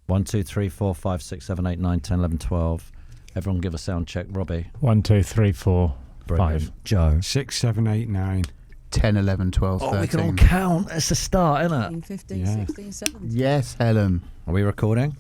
1, 2, 3, 4, 5, 6, 7, 8, 9, 10, 11, 12. Everyone give a sound check. Robbie. 1, 2, 3, 4, Brilliant. 5. Joe. 6, 7, 8, 9. 10, 11, 12, 13. We can all count. It's a start, isn't it? 15, 16, 17. Yes, Helen. Are we recording?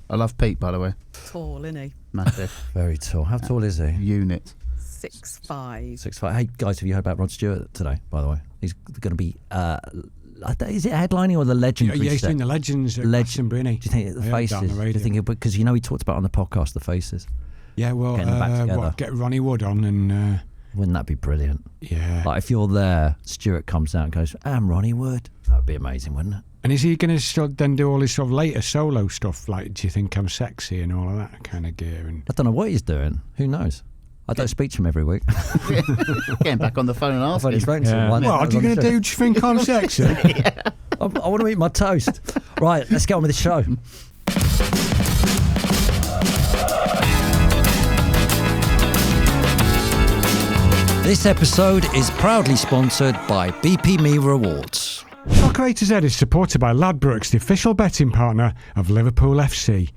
I love Pete, by the way. Tall, isn't he? Massive. Very tall. How tall is he? Unit. 6'5". 6'5". Hey, guys, have you heard about Rod Stewart today, by the way? He's going to be... is it headlining or the legendary Yeah, he's set? doing the Legends at Glastonbury, isn't he? Do you think the I heard faces? that on the Do you radio. think because he talked about on the podcast the faces? Yeah, well, Getting them back together. get Ronnie Wood on and... Wouldn't that be brilliant? yeah. Like if you're there, Stewart comes out and goes, "I'm Ronnie Wood." That would be amazing, wouldn't it? And is he going to then do all his sort of later solo stuff, like Do You Think I'm Sexy and all of that kind of gear? And I don't know what he's doing. Who knows? I don't speak to him every week. Getting back on the phone and I've only asking. spoken to him Yeah. once. what are you going to do? Do you think I'm sexy? I want to eat my toast. Right, let's get on with the show. This episode is proudly sponsored by BP Me Rewards. Soccer A to Z is supported by Ladbrokes, the official betting partner of Liverpool FC.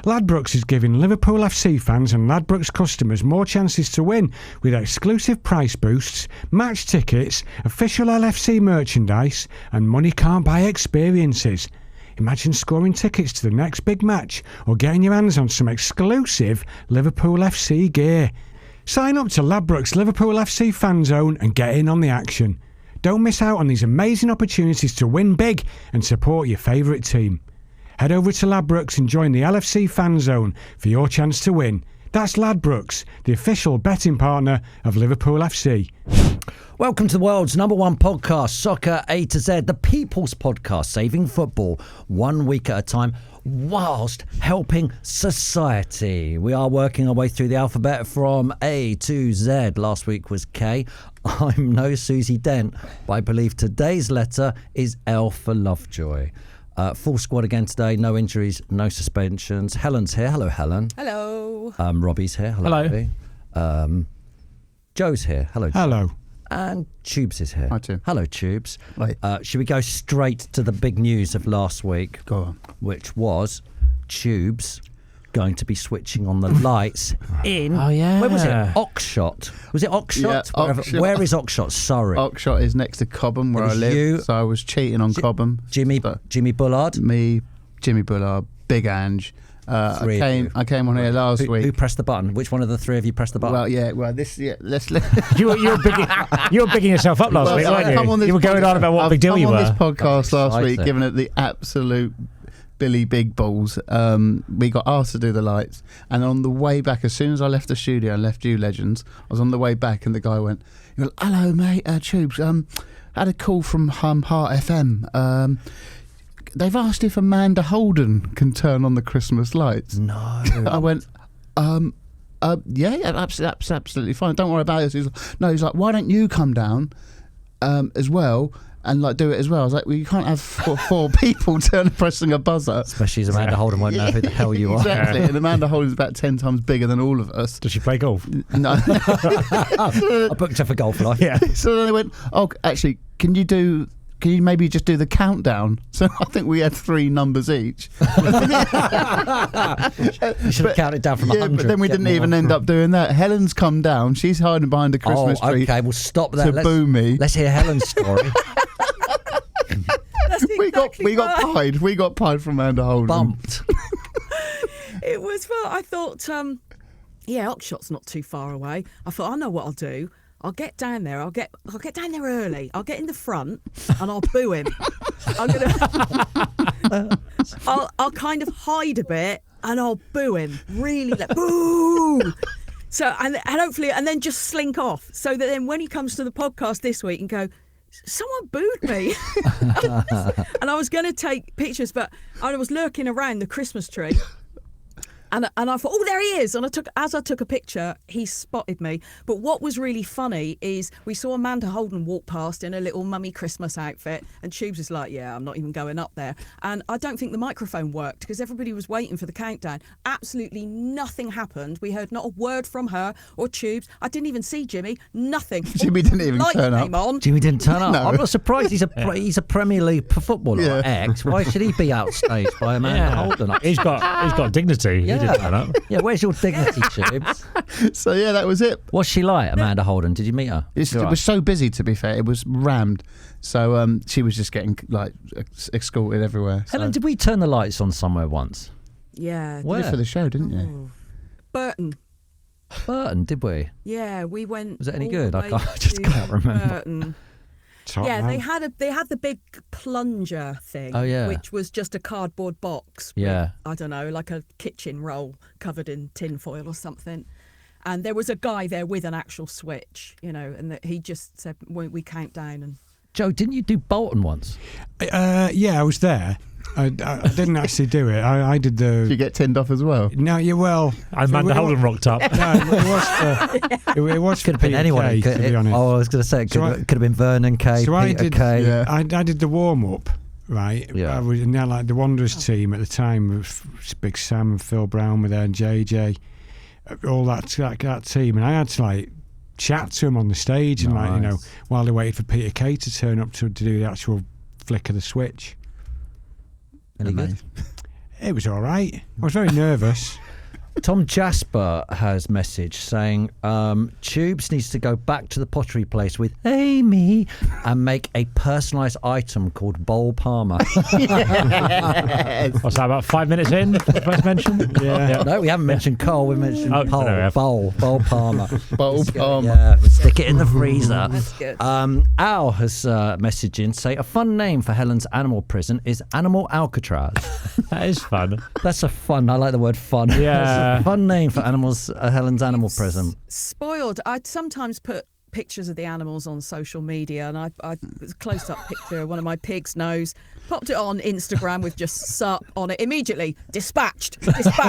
Ladbrokes is giving Liverpool FC fans and Ladbrokes customers more chances to win with exclusive price boosts, match tickets, official LFC merchandise and money can't buy experiences. Imagine scoring tickets to the next big match or getting your hands on some exclusive Liverpool FC gear. Sign up to Ladbrokes Liverpool FC Fan Zone and get in on the action. Don't miss out on these amazing opportunities to win big and support your favourite team. Head over to Ladbrokes and join the LFC Fan Zone for your chance to win. That's Ladbrokes, the official betting partner of Liverpool FC. Welcome to the world's #1 podcast, Soccer A to Z, the people's podcast, saving football 1 week at a time whilst helping society. We are working our way through the alphabet from A to Z. Last week was K. I'm no Susie Dent, but I believe today's letter is L for Lovejoy. Full squad again today, no injuries, no suspensions. Helen's here. Hello, Helen. Hello. Robbie's here. Hello, Hello. Robbie. Joe's here. Hello, Joe. Hello. And Tubes is here. Hi, Tim. Hello, Tubes. Right. Should we go straight to the big news of last week, Go on. which was Tubes going to be switching on the lights in... Oh, yeah. Where was it? Oxshott. Was it Oxshott? Yeah, Oxshott. Where is Oxshott? Sorry. Oxshott is next to Cobham, where It I was live. you- So I was cheating on Cobham. Jimmy Bullard? Me, Jimmy Bullard, Big Ange. Three of you. I came on here last Who week. pressed the button? Which one of the three of you pressed the button? Well, yeah. Well, this. Yeah. Let's. You were bigging yourself up last week, weren't I've come on you? this You were going on about what I've big deal come you on were. this podcast last week, exciting. giving it the absolute Billy Big Balls. We got asked to do the lights, and on the way back, as soon as I left the studio and left you Legends, I was on the way back, and the guy went, "Hello, mate, Tubes. Had a call from Heart FM. They've asked if Amanda Holden can turn on the Christmas lights." No. I went, yeah, absolutely fine. Don't worry about it. He's like, why don't you come down as well and like do it as well? I was like, well, you can't have four people pressing a buzzer. Especially as Amanda Holden won't know who the hell you are. Exactly. And Amanda Holden's about 10 times bigger than all of us. Does she play golf? No. I booked her for golf life. Yeah. So then they went, oh, actually, can you maybe just do the countdown? So I think we had 3 numbers each. You should have counted down from 100. But then we didn't even end up doing that. Helen's come down. She's hiding behind a Christmas tree. Okay, we'll stop that. To boo me. Let's hear Helen's story. That's exactly We got right. pied. We got pied from Amanda Holden. Bumped. It was, well, I thought, Oxshott's not too far away. I thought, I know what I'll do. I'll get down there. I'll get down there early. I'll get in the front and I'll boo him. I'll kind of hide a bit and I'll boo him. Really, like, boo. So and hopefully and then just slink off. So that then when he comes to the podcast this week and go, someone booed me. And I was going to take pictures, but I was lurking around the Christmas tree. And I thought, oh, there he is. And as I took a picture, he spotted me. But what was really funny is we saw Amanda Holden walk past in a little mummy Christmas outfit, and Tubes was like, yeah, I'm not even going up there. And I don't think the microphone worked because everybody was waiting for the countdown. Absolutely nothing happened. We heard not a word from her or Tubes. I didn't even see Jimmy. Nothing. Jimmy didn't even turn up. On. Jimmy didn't turn up. No. I'm not surprised. He's a Premier League footballer, Yeah. ex. Why should he be outstaged by Amanda Holden? He's got dignity. Yeah. He didn't turn up. Yeah, where's your dignity, Tubes? So yeah, that was it. What's she like, Amanda Holden? Did you meet her? It was so busy, to be fair. It was rammed. So she was just getting like escorted everywhere. So. Helen, did we turn the lights on somewhere once? Yeah. You did for the show, didn't you? Burton. Burton, did we? Yeah, we went. Was it any all good? the I way just to can't remember. Burton. Top Yeah, man. they had the big plunger thing. Oh, yeah. Which was just a cardboard box. Yeah. With, I don't know, like a kitchen roll covered in tin foil or something. And there was a guy there with an actual switch, and he just said, we count down. And Joe, didn't you do Bolton once? Yeah, I was there. I didn't actually do it. I did the. Did you get tinned off as well? No, yeah, well. Amanda Holden rocked up. No, it was Could have been Peter anyone. Kay, to be honest. I was going to say it could, So could have been Vernon Kay, So Peter I did. Kay. Yeah. I did the warm up, right? Yeah. I was now like the Wanderers team at the time with Big Sam and Phil Brown were there and JJ, all that team, and I had to like chat to them on the stage and Nice. while they waited for Peter Kay to turn up to do the actual flick of the switch. Any good? It was all right. I was very nervous. Tom Jasper has messaged saying Tubes needs to go back to the pottery place with Amy and make a personalised item called Bowl Palmer. What's that, about 5 minutes in? The first mention? Yeah. No, we haven't mentioned Cole. We mentioned Oh, no, we have. Bowl Palmer. Bowl Palmer. Yeah, we'll stick it in the freezer. That's good. Al has messaged in say a fun name for Helen's animal prison is Animal Alcatraz. That is fun. That's a fun. I like the word fun. Yeah. That's a fun name for Helen's animal prison. Spoiled. I'd sometimes put pictures of the animals on social media, and I was a close-up picture of one of my pig's nose, popped it on Instagram with just "sup" on it immediately. Dispatched. Dispatched.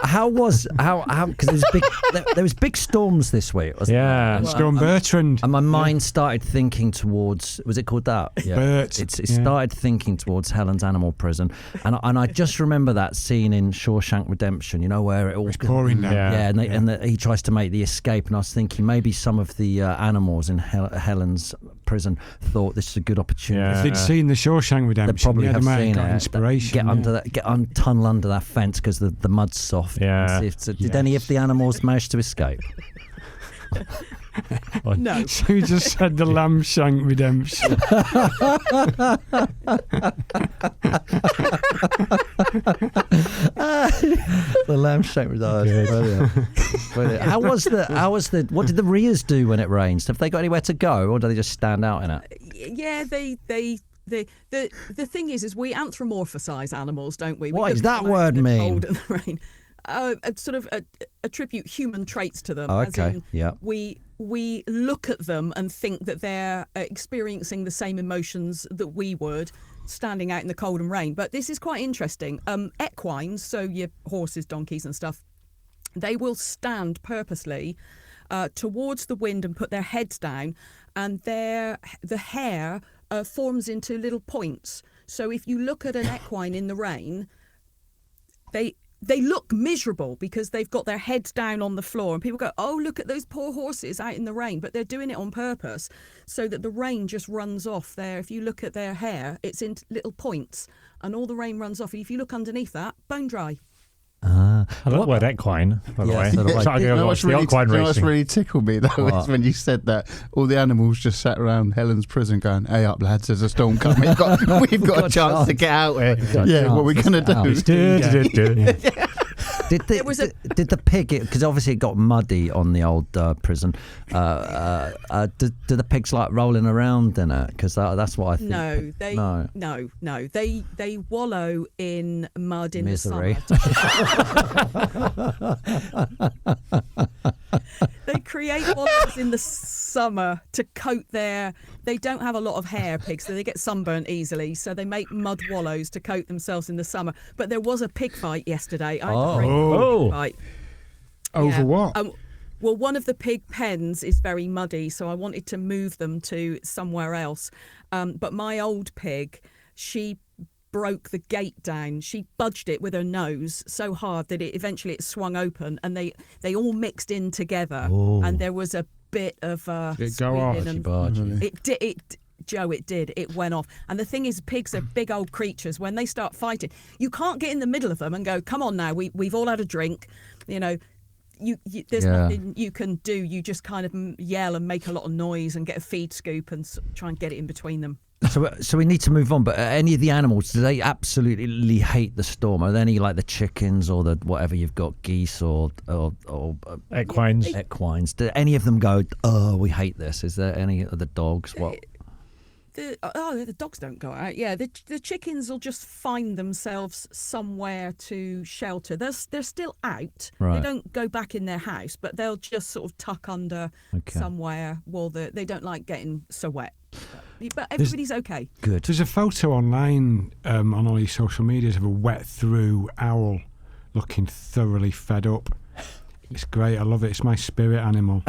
How because there was big storms this week, wasn't Yeah. there? Storm Bertrand. And my mind started thinking towards, was it called that? Yeah. Bert, It yeah. started thinking towards Helen's animal prison. And I just remember that scene in Shawshank Redemption, where it all It's pouring down. Yeah. he tries to make the escape. And I was thinking maybe some of the animals in Helen's prison thought this is a good opportunity. Yeah. If they'd seen the Shawshank They Redemption, probably have might seen got it. inspiration. Tunnel under that fence because the mud's soft. Yeah. And see did any of the animals manage to escape? No. So you just said the Lamb Shank Redemption. The lamb shank was brilliant. How was the? What did the Rias do when it rains? Have they got anywhere to go, or do they just stand out in it? Yeah, the thing is we anthropomorphise animals, don't we? What Because does that we word let them mean? hold in the rain. Sort of attribute human traits to them. Oh, as okay, in yeah. We look at them and think that they're experiencing the same emotions that we would, standing out in the cold and rain. But this is quite interesting. Equines, so your horses, donkeys, and stuff, they will stand purposely towards the wind and put their heads down, and the hair forms into little points. So if you look at an equine in the rain, they look miserable because they've got their heads down on the floor, and people go, oh, look at those poor horses out in the rain. But they're doing it on purpose so that the rain just runs off there. If you look at their hair, it's in little points, and all the rain runs off. And if you look underneath that, bone dry. I love the word equine, by the Yeah, way. so do I. It's like You know what's the really, equine you know what's racing. really tickled me though What? is when you said that all the animals just sat around Helen's prison going, "Hey up, lads! There's a storm coming. We've got a chance to get out here. got a Yeah, what we're chance gonna to do?" get out. Did There was the pig? Because obviously it got muddy on the old prison. Do the pigs like rolling around in it? Because that's what I think. No, they No. They wallow in mud in Misery. the summer. They create wallows in the summer to coat they don't have a lot of hair, pigs, so they get sunburnt easily, so they make mud wallows to coat themselves in the summer. But there was a pig fight yesterday. I had a great pig fight. Over what? Well, one of the pig pens is very muddy, so I wanted to move them to somewhere else. But my old pig, she broke the gate down. She budged it with her nose so hard that it eventually swung open, and they all mixed in together. And there was a bit of Did it go off? It did. Joe, it did. It went off. And the thing is, pigs are big old creatures. When they start fighting, you can't get in the middle of them and go, "Come on now, we've all had a drink," you know. There's nothing you can do. You just kind of yell and make a lot of noise and get a feed scoop and try and get it in between them. So we need to move on. But any of the animals, do they absolutely hate the storm? Are there any like the chickens or the whatever you've got, geese or equines? Equines. Do any of them go, "Oh, we hate this"? Is there any of the dogs? What? The dogs don't go out. Yeah, the chickens will just find themselves somewhere to shelter. They're still out. Right. They don't go back in their house, but they'll just sort of tuck under somewhere while they don't like getting so wet. But everybody's okay. Good. There's a photo online on all your social medias of a wet through owl looking thoroughly fed up. It's great. I love it. It's my spirit animal.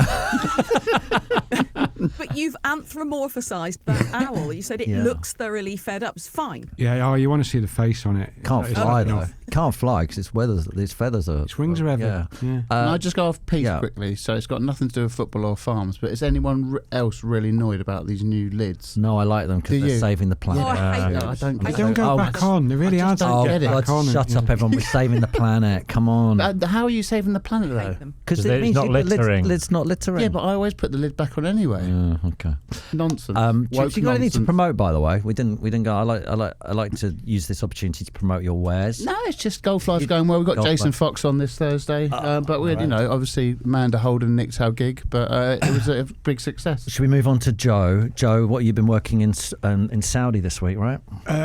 But you've anthropomorphised that owl. You said it looks thoroughly fed up. It's fine. Yeah. Oh, you want to see the face on it? Can't fly though. Can't fly because its feathers are. Its wings are heavy. Yeah. Can I just go off piece quickly? So it's got nothing to do with football or farms, but is anyone else really annoyed about these new lids? No, I like them because they're saving the planet. Oh, I hate them. I don't. They don't go back on. They really are. don't get it. Back on. Shut up, everyone. We're saving the planet. Come on. How are you saving the planet though? Because it's not littering. Lid's not littering. Yeah, but I always put the lid back on anyway. Okay. Nonsense. Have you got anything to promote, by the way? We didn't go. I like to use this opportunity to promote your wares. No, it's just golf life's going well. We've got Jason Fox on this Thursday, but we, obviously Amanda Holden nicked our gig, but it was a big success. Should we move on to Joe? Joe, what you've been working in Saudi this week, right?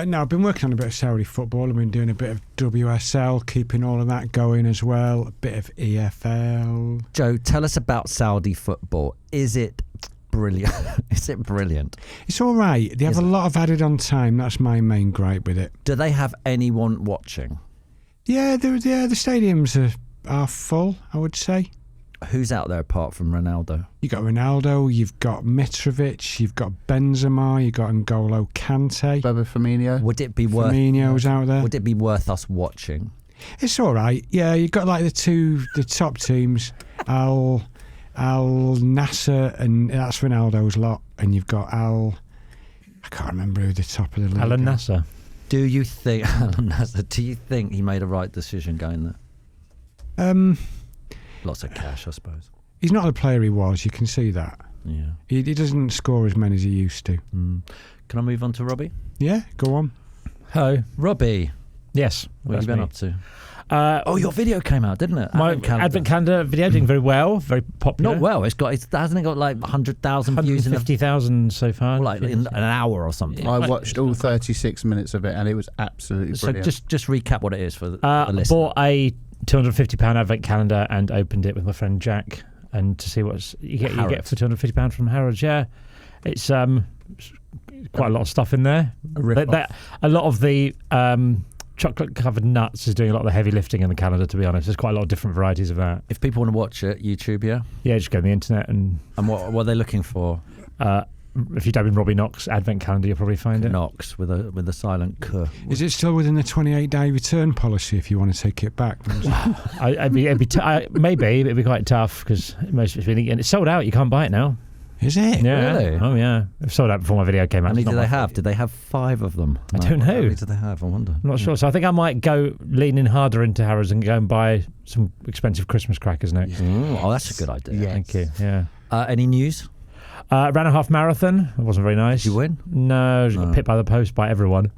No, I've been working on a bit of Saudi football. I've been doing a bit of WSL, keeping all of that going as well. A bit of EFL. Joe, tell us about Saudi football. Is it brilliant? Is it brilliant? It's all right. They have a lot of added on time. That's my main gripe with it. Do they have anyone watching? Yeah, the stadiums are full, I would say. Who's out there apart from Ronaldo? You got Ronaldo, you've got Mitrovic, you've got Benzema, you've got N'Golo Kante. Baba Firmino. Would it be worth? Firmino's out there. Would it be worth us watching? It's all right. Yeah, you've got like the top teams, Al Nasser, and that's Ronaldo's lot, and you've got I can't remember who the top of the league. Alan Nasser. Do you think he made a right decision going there? Lots of cash, I suppose. He's not the player he was. You can see that. Yeah. He doesn't score as many as he used to. Can I move on to Robbie? Yeah, go on. Hello. Robbie. Yes. What have you been up to? Your video came out, didn't it? My Advent calendar video doing very well, very popular. Not well. Hasn't it got like 100,000 views? 150,000 so far. Like in an hour or something. I watched all 36 minutes of it, and it was absolutely brilliant. So just recap what it is for the listeners. Bought a £250 Advent calendar and opened it with my friend Jack, and to see what you get for £250 from Harrods. Yeah, it's quite a lot of stuff in there. A lot of the chocolate covered nuts is doing a lot of the heavy lifting in the calendar, to be honest. There's quite a lot of different varieties of that. If people want to watch it, YouTube, yeah, just go on the internet and what are they looking for? If you type in Robbie Knox Advent calendar, you'll probably find it. Knox with a silent K. Is it still within the 28-day return policy if you want to take it back? maybe it'd be quite tough because most of it's been eaten. It's sold out. You can't buy it now. Is it? Yeah. Really? Oh yeah. It sold out before my video came out. How many do they have? Did they have 5 of them? I don't know. How many do they have? I wonder. I'm not sure. So I think I might go leaning harder into Harrods and go and buy some expensive Christmas crackers next. Oh, that's a good idea. Yes. Thank you. Yeah. Any news? Ran a half marathon. It wasn't very nice. Did you win? No, I just got picked by the post by everyone.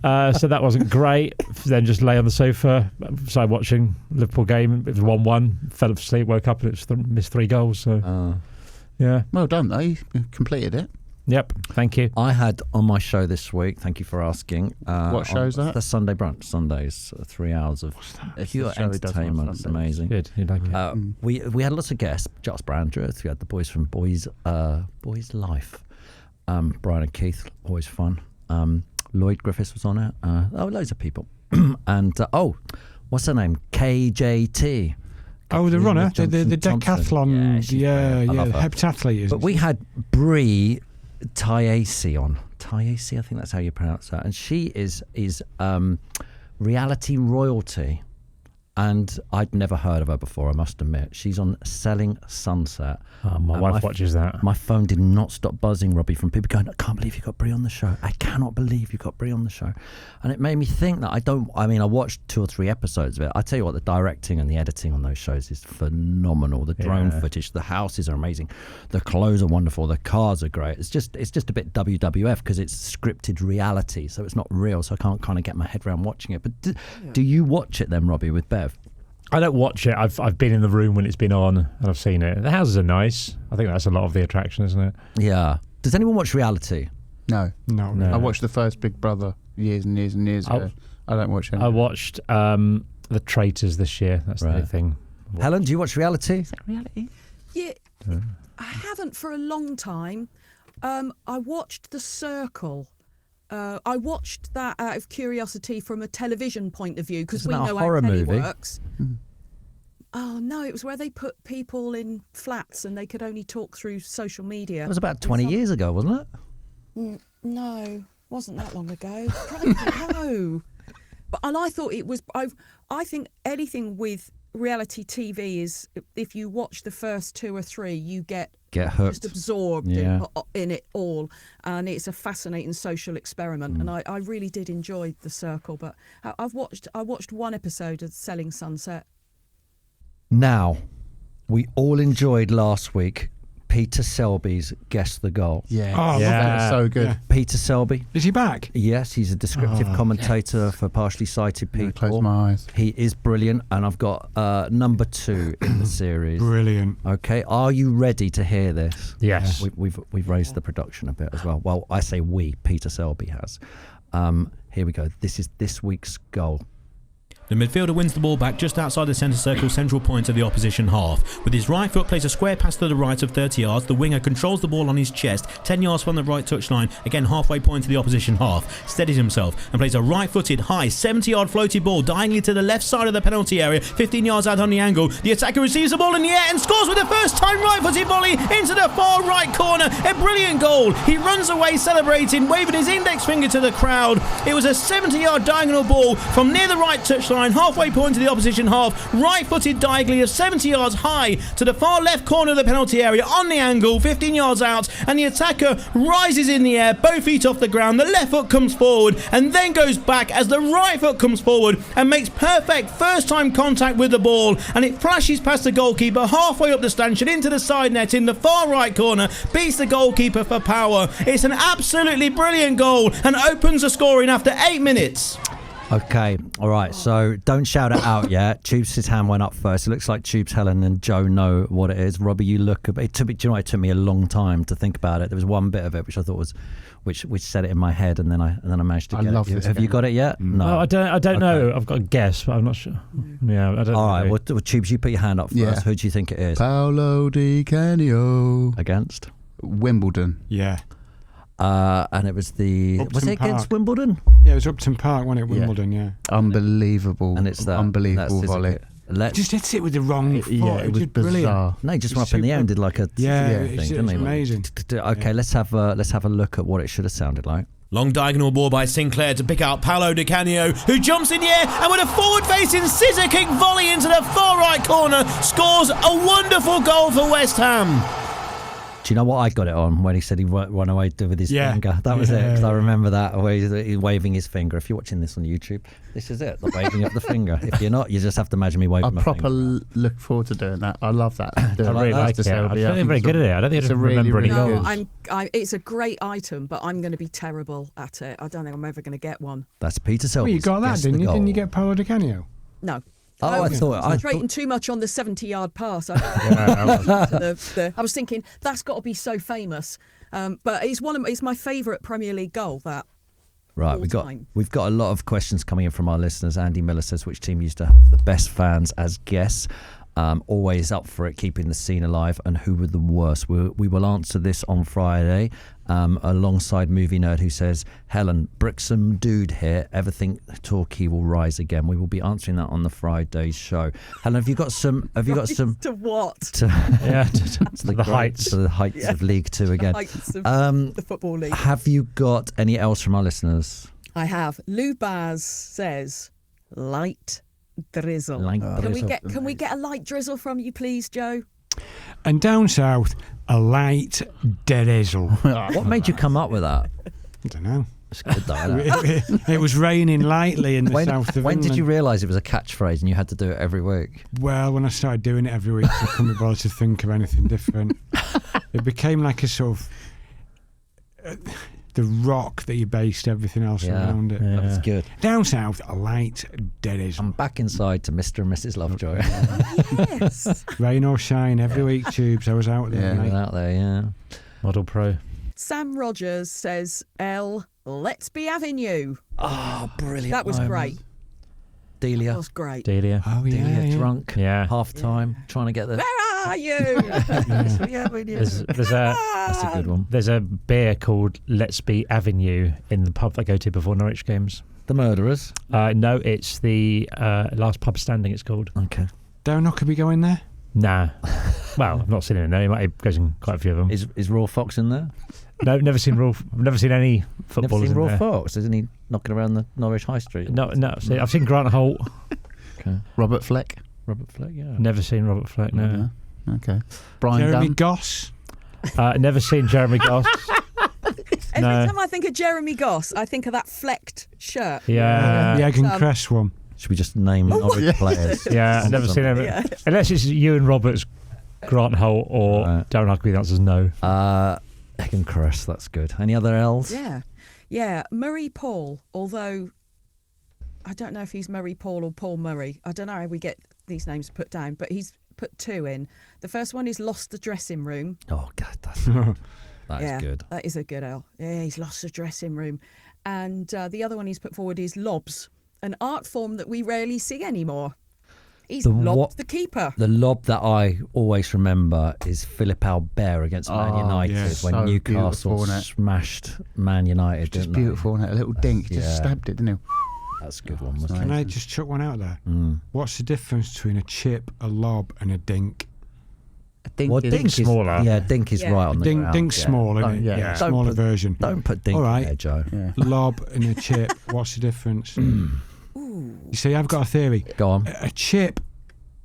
So that wasn't great. Then just lay on the sofa, started watching Liverpool game. It was 1-1. Fell asleep, woke up, and missed 3 goals. So yeah. Well done though. You completed it. Yep, thank you. I had on my show this week, thank you for asking. What show is that? The Sunday Brunch. Sundays, 3 hours of pure the show he does on entertainment. It's Sundays. amazing. Good, you like it. We had lots of guests. Just Brandreth. We had the boys from Boys Life. Brian and Keith, always fun. Lloyd Griffiths was on it. Loads of people. And what's her name? KJT. Oh, the runner, the Johnson. decathlon, Yeah, she's yeah, brilliant. I love her. heptathlete. But we had Bree Tyacy on. Tyacy, I think that's how you pronounce that. And she is reality royalty. And I'd never heard of her before, I must admit. She's on Selling Sunset. My wife watches that. My phone did not stop buzzing, Robbie, from people going, I can't believe you got Brie on the show. I cannot believe you got Brie on the show. And it made me think that I watched 2 or 3 episodes of it. I tell you what, the directing and the editing on those shows is phenomenal. The drone footage, the houses are amazing. The clothes are wonderful. The cars are great. It's just a bit WWF because it's scripted reality. So it's not real. So I can't kind of get my head around watching it. But do you watch it then, Robbie, with Bev? I don't watch it. I've been in the room when it's been on and I've seen it. The houses are nice. I think that's a lot of the attraction, isn't it? Yeah. Does anyone watch reality? No. No. I watched the first Big Brother years and years and years ago. I don't watch any. I watched The Traitors this year. That's the thing. Helen, do you watch reality? Yeah, I haven't for a long time. I watched The Circle. I watched that out of curiosity from a television point of view because we Isn't that a know horror how Penny movie? works. Oh no, it was where they put people in flats and they could only talk through social media. That was about 20 years ago, wasn't it? No, wasn't that long ago. Crikey, no. And I thought it was. I think anything with reality TV is if you watch the first 2 or 3, you get hooked. just absorbed in it all, and it's a fascinating social experiment. And I really did enjoy The Circle, but I watched 1 episode of Selling Sunset. Now, we all enjoyed last week Peter Selby's Guess the Goal. Yeah. Oh, That was so good. Yeah. Peter Selby. Is he back? Yes, he's a descriptive commentator for partially sighted people. Close my eyes. He is brilliant, and I've got number 2 in the series. Brilliant. Okay, are you ready to hear this? Yes. We've raised the production a bit as well. Well, I say we. Peter Selby has. Here we go. This is this week's goal. The midfielder wins the ball back just outside the centre circle central point of the opposition half. With his right foot plays a square pass to the right of 30 yards. The winger controls the ball on his chest, 10 yards from the right touchline, again halfway point to the opposition half. Steadies himself and plays a right-footed, high, 70-yard floated ball diagonally to the left side of the penalty area, 15 yards out on the angle. The attacker receives the ball in the air and scores with a first-time right-footed volley into the far right corner. A brilliant goal. He runs away celebrating, waving his index finger to the crowd. It was a 70-yard diagonal ball from near the right touchline, halfway point to the opposition half, right-footed diagonally of 70 yards high to the far left corner of the penalty area on the angle, 15 yards out, and the attacker rises in the air, both feet off the ground. The left foot comes forward and then goes back as the right foot comes forward and makes perfect first-time contact with the ball, and it flashes past the goalkeeper halfway up the stanchion into the side net in the far right corner, beats the goalkeeper for power. It's an absolutely brilliant goal and opens the scoring after 8 minutes. Okay, all right, so don't shout it out yet. Tubes' hand went up first. It looks like Tubes, Helen and Joe know what it is. Robbie, you look a bit... It took me a long time to think about it. There was one bit of it which I thought was... Which set it in my head, and then I managed to get it. Have you got it yet? No. I don't know. I've got a guess, but I'm not sure. Yeah, I don't know. All right, well, Tubes, you put your hand up first. Yeah. Who do you think it is? Paolo Di Canio. Against? Wimbledon. Yeah. And it was the... Upton was it against Park. Wimbledon? Yeah, it was Upton Park, wasn't it? Wimbledon, yeah. Unbelievable. And it's that... Unbelievable volley. Just hits it with the wrong foot. Yeah, it was brilliant. bizarre. No, he just went up in the air and did like a... It's thing, didn't he? amazing. Okay, let's have a look at what it should have sounded like. Long diagonal ball by Sinclair to pick out Paolo Di Canio, who jumps in the air and with a forward-facing scissor kick volley into the far right corner, scores a wonderful goal for West Ham. Do you know what I got it on when he said he'd run away with his finger? That was it, because I remember that, where he's waving his finger. If you're watching this on YouTube, this is it, the waving of the finger. If you're not, you just have to imagine me waving my finger. Look forward to doing that. I love that. I really like it. I don't think they're very good at it. I don't think I remember any goals. It's a great item, but I'm going to be terrible at it. I don't think I'm ever going to get one. That's Peter Selby. Well, you got that, didn't you? Didn't you get Paolo Di Canio? No. Oh, I thought... Concentrating too much on the 70-yard pass. I was thinking, that's got to be so famous. But it's my favourite Premier League goal. That. Right, all time. we've got a lot of questions coming in from our listeners. Andy Miller says, which team used to have the best fans as guests? Always up for it, keeping the scene alive, and who were the worst? We will answer this on Friday, alongside Movie Nerd, who says, Helen, Brixham dude here, ever think Torquay will rise again? We will be answering that on the Friday's show. Helen, have you got some To what? to the heights of League Two again? Heights of the Football League. Have you got any else from our listeners? I have. Lou Baz says, Light Drizzle. Can we get a light drizzle from you, please, Joe? And down south, a light drizzle. What made you come up with that? I don't know. It's good though, isn't it? It was raining lightly in the south of When England. did you realise it was a catchphrase and you had to do it every week? Well, when I started doing it every week, I couldn't be bothered to think of anything different. It became like a sort of the rock that you based everything else around it. That was good. Down south, a light drizzle. I'm back inside to Mr. and Mrs. Lovejoy. Yes. Rain or shine, every week, Tubes. I was out there. You mate. were out there, yeah. Model Pro. Sam Rogers says, let's be having you. Oh, brilliant. That was moment. great. Delia. That was great. Delia. Oh, yeah. Delia yeah. drunk. Yeah. Half time, trying to get the. Where are you? There's a That's a good one. there's a beer called Let's Be Avenue in the pub I go to before Norwich games. The Murderers. No, it's the Last Pub Standing. It's called. Okay. Darren Huckabee going there? Nah. Well, I've not seen him in there. He goes in quite a few of them. Is Raw Fox in there? No, never seen any Never footballers seen in Raw there. Fox? Isn't he knocking around the Norwich High Street? No. I've seen Grant Holt. Okay. Robert Fleck. Robert Fleck, yeah. Never seen Robert Fleck. No. Okay. Brian Jeremy Dunn. Goss? Never seen Jeremy Goss. Every time I think of Jeremy Goss, I think of that flecked shirt. Yeah. The egg and cress one. Should we just name Norwich players? Yeah, I've never seen him. Yeah. Unless it's Ewan Roberts, Grant Holt, or Darren Huckabee, the answer's no. Egan Cress, that's good. Any other L's? Yeah. Murray Paul, although I don't know if he's Murray Paul or Paul Murray. I don't know how we get these names put down, but he's put two in. The first one is Lost the Dressing Room. Oh, God, that's good. That is a good L. Yeah, he's lost the dressing room. And the other one he's put forward is Lobs, an art form that we rarely see anymore. He's lobbed the keeper. The lob that I always remember is Philip Albert against Man United when so Newcastle smashed Man United. Just beautiful, isn't it? A little dink. Just stabbed it, didn't he? That's a good one, wasn't Can it? I just chuck one out there? What's the difference between a chip, a lob, and a dink? I think Well, dink is smaller. Yeah, dink is right on the ground. Dink's small, isn't it? yeah. Smaller version. Don't put dink All right. in there, Joe. Yeah. Lob and a chip. What's the difference? You see, I've got a theory. Go on. A chip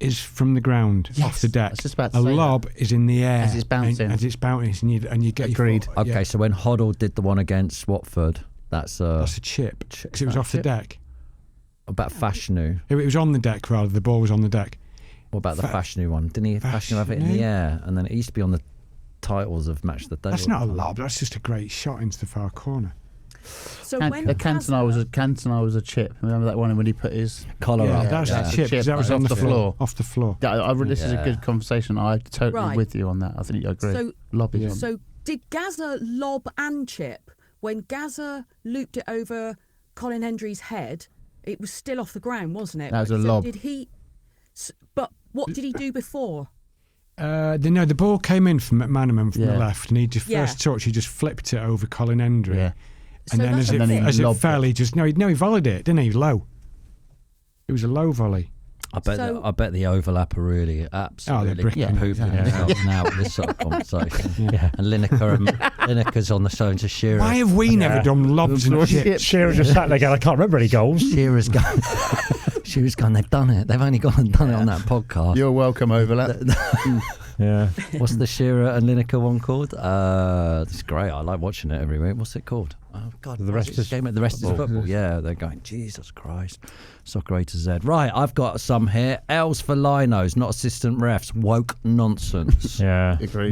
is from the ground, off the deck. I was just about to a say lob is in the air As it's bouncing. As it's bouncing, and you get Agreed. Your foot, Okay, so when Hoddle did the one against Watford, that's that's a chip because it was off the deck. about Fashanu. It was on the deck rather. The ball was on the deck. What about the Fashanu one? Didn't he Fashanu have it in the air? And then it used to be on the titles of Match of the Day. That's not a lob. That's just a great shot into the far corner. So when Cantona was a chip. Remember that one when he put his collar Yeah, up? that was Yeah. the chip. 'Cause Chip, that was like, on off the the floor. floor. Off the floor. This is a good conversation. I'm totally Right. with you on that. I think I agree. So- Lob is on. So did Gazza lob and chip? When Gazza looped it over Colin Hendry's head, it was still off the ground, wasn't it? That was a So lob. Did he? But what did he do before? The ball came in from McManaman from the Yeah. left, and he just first touch. He just flipped it over Colin Hendry. Yeah. And So then that's as a bit- it lobbed fell, it. he just he volleyed it, didn't he? Low. It was a low volley. I bet the overlap are really absolutely bricking. pooping themselves now with this sort of conversation. And Lineker's on the phone to Shearer. Why have we never done lobs and chips? Shearer just sat there going, I can't remember any goals. Shearer's gone. They've done it. They've only gone and done it on that podcast. You're welcome, overlap. Yeah. What's the Shearer and Lineker one called? It's great. I like watching it every week. What's it called? Oh God, The Rest is game. The rest is football. Yeah, they're going. Jesus Christ, Soccer A to Z. Right, I've got some here. L's for linos, not assistant refs. Woke nonsense. Yeah. Agreed.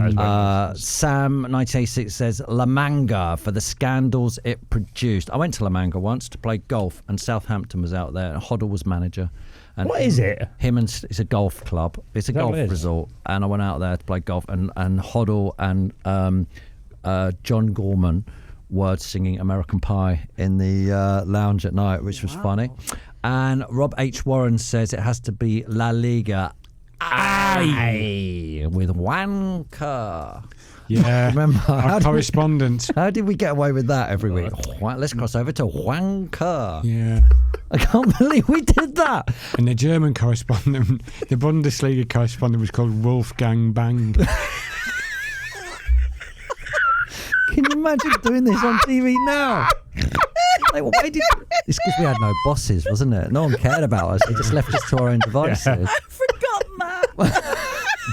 Sam 1986 says La Manga for the scandals it produced. I went to La Manga once to play golf, and Southampton was out there. And Hoddle was manager. And What is it? It's a golf club. It's a golf what it is? resort, and I went out there to play golf. And Hoddle and John Gorman word singing American Pie in the lounge at night, which was funny. And Rob H. Warren says it has to be La Liga. Aye, with wanker. Yeah, Remember our correspondent. How did we get away with that every week? Let's cross over to wanker. Yeah. I can't believe we did that. And the German correspondent, the Bundesliga correspondent, was called Wolfgang Bang. Can you imagine doing this on TV now? Like, why did it's because we had no bosses, wasn't it? No one cared about us. They just left us to our own devices. I forgot, Matt.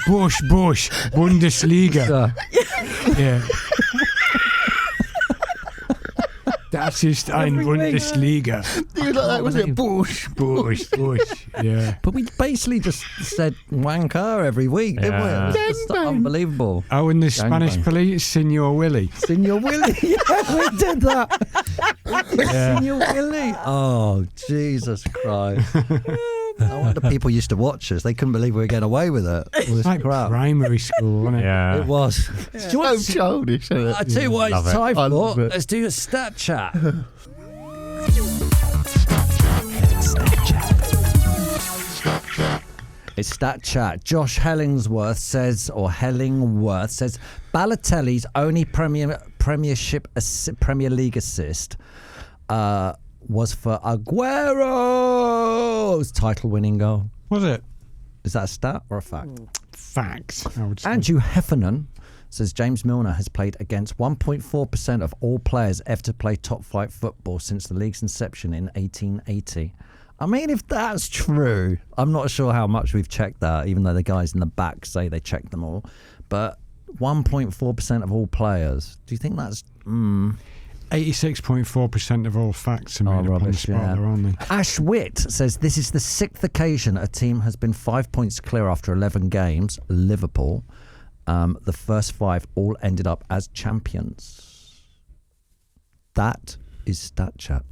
Bush, Bundesliga. Yeah. Das ist ein Bundesliga. You like that, was it? Bush. Yeah. But we basically just said wanker every week, didn't we? It was just unbelievable. Oh, and the Spanish police, Senor Willy. Senor Willy. Yeah, we did that. Senor Willy. Oh, Jesus Christ. No wonder people used to watch us. They couldn't believe we were getting away with it. All this Like crap. primary school, wasn't it? Yeah. It was. So childish, isn't it? I tell you what, it's Love it. time I for. love it. Let's do a stat chat. It's stat chat. Josh Hellingworth says Balotelli's only Premier League assist was for Aguero's title-winning goal. Was it? Is that a stat or a fact? Fact, I would say. Andrew Heffernan says James Milner has played against 1.4% of all players ever to play top-flight football since the league's inception in 1880. I mean, if that's true, I'm not sure how much we've checked that, even though the guys in the back say they checked them all. But 1.4% of all players, do you think that's... 86.4% of all facts are made up on the rubbish, spot, yeah. there, aren't they? Ash Whitt says this is the 6th occasion a team has been 5 points clear after 11 games, Liverpool. The first 5 all ended up as champions. That is Stat Chat.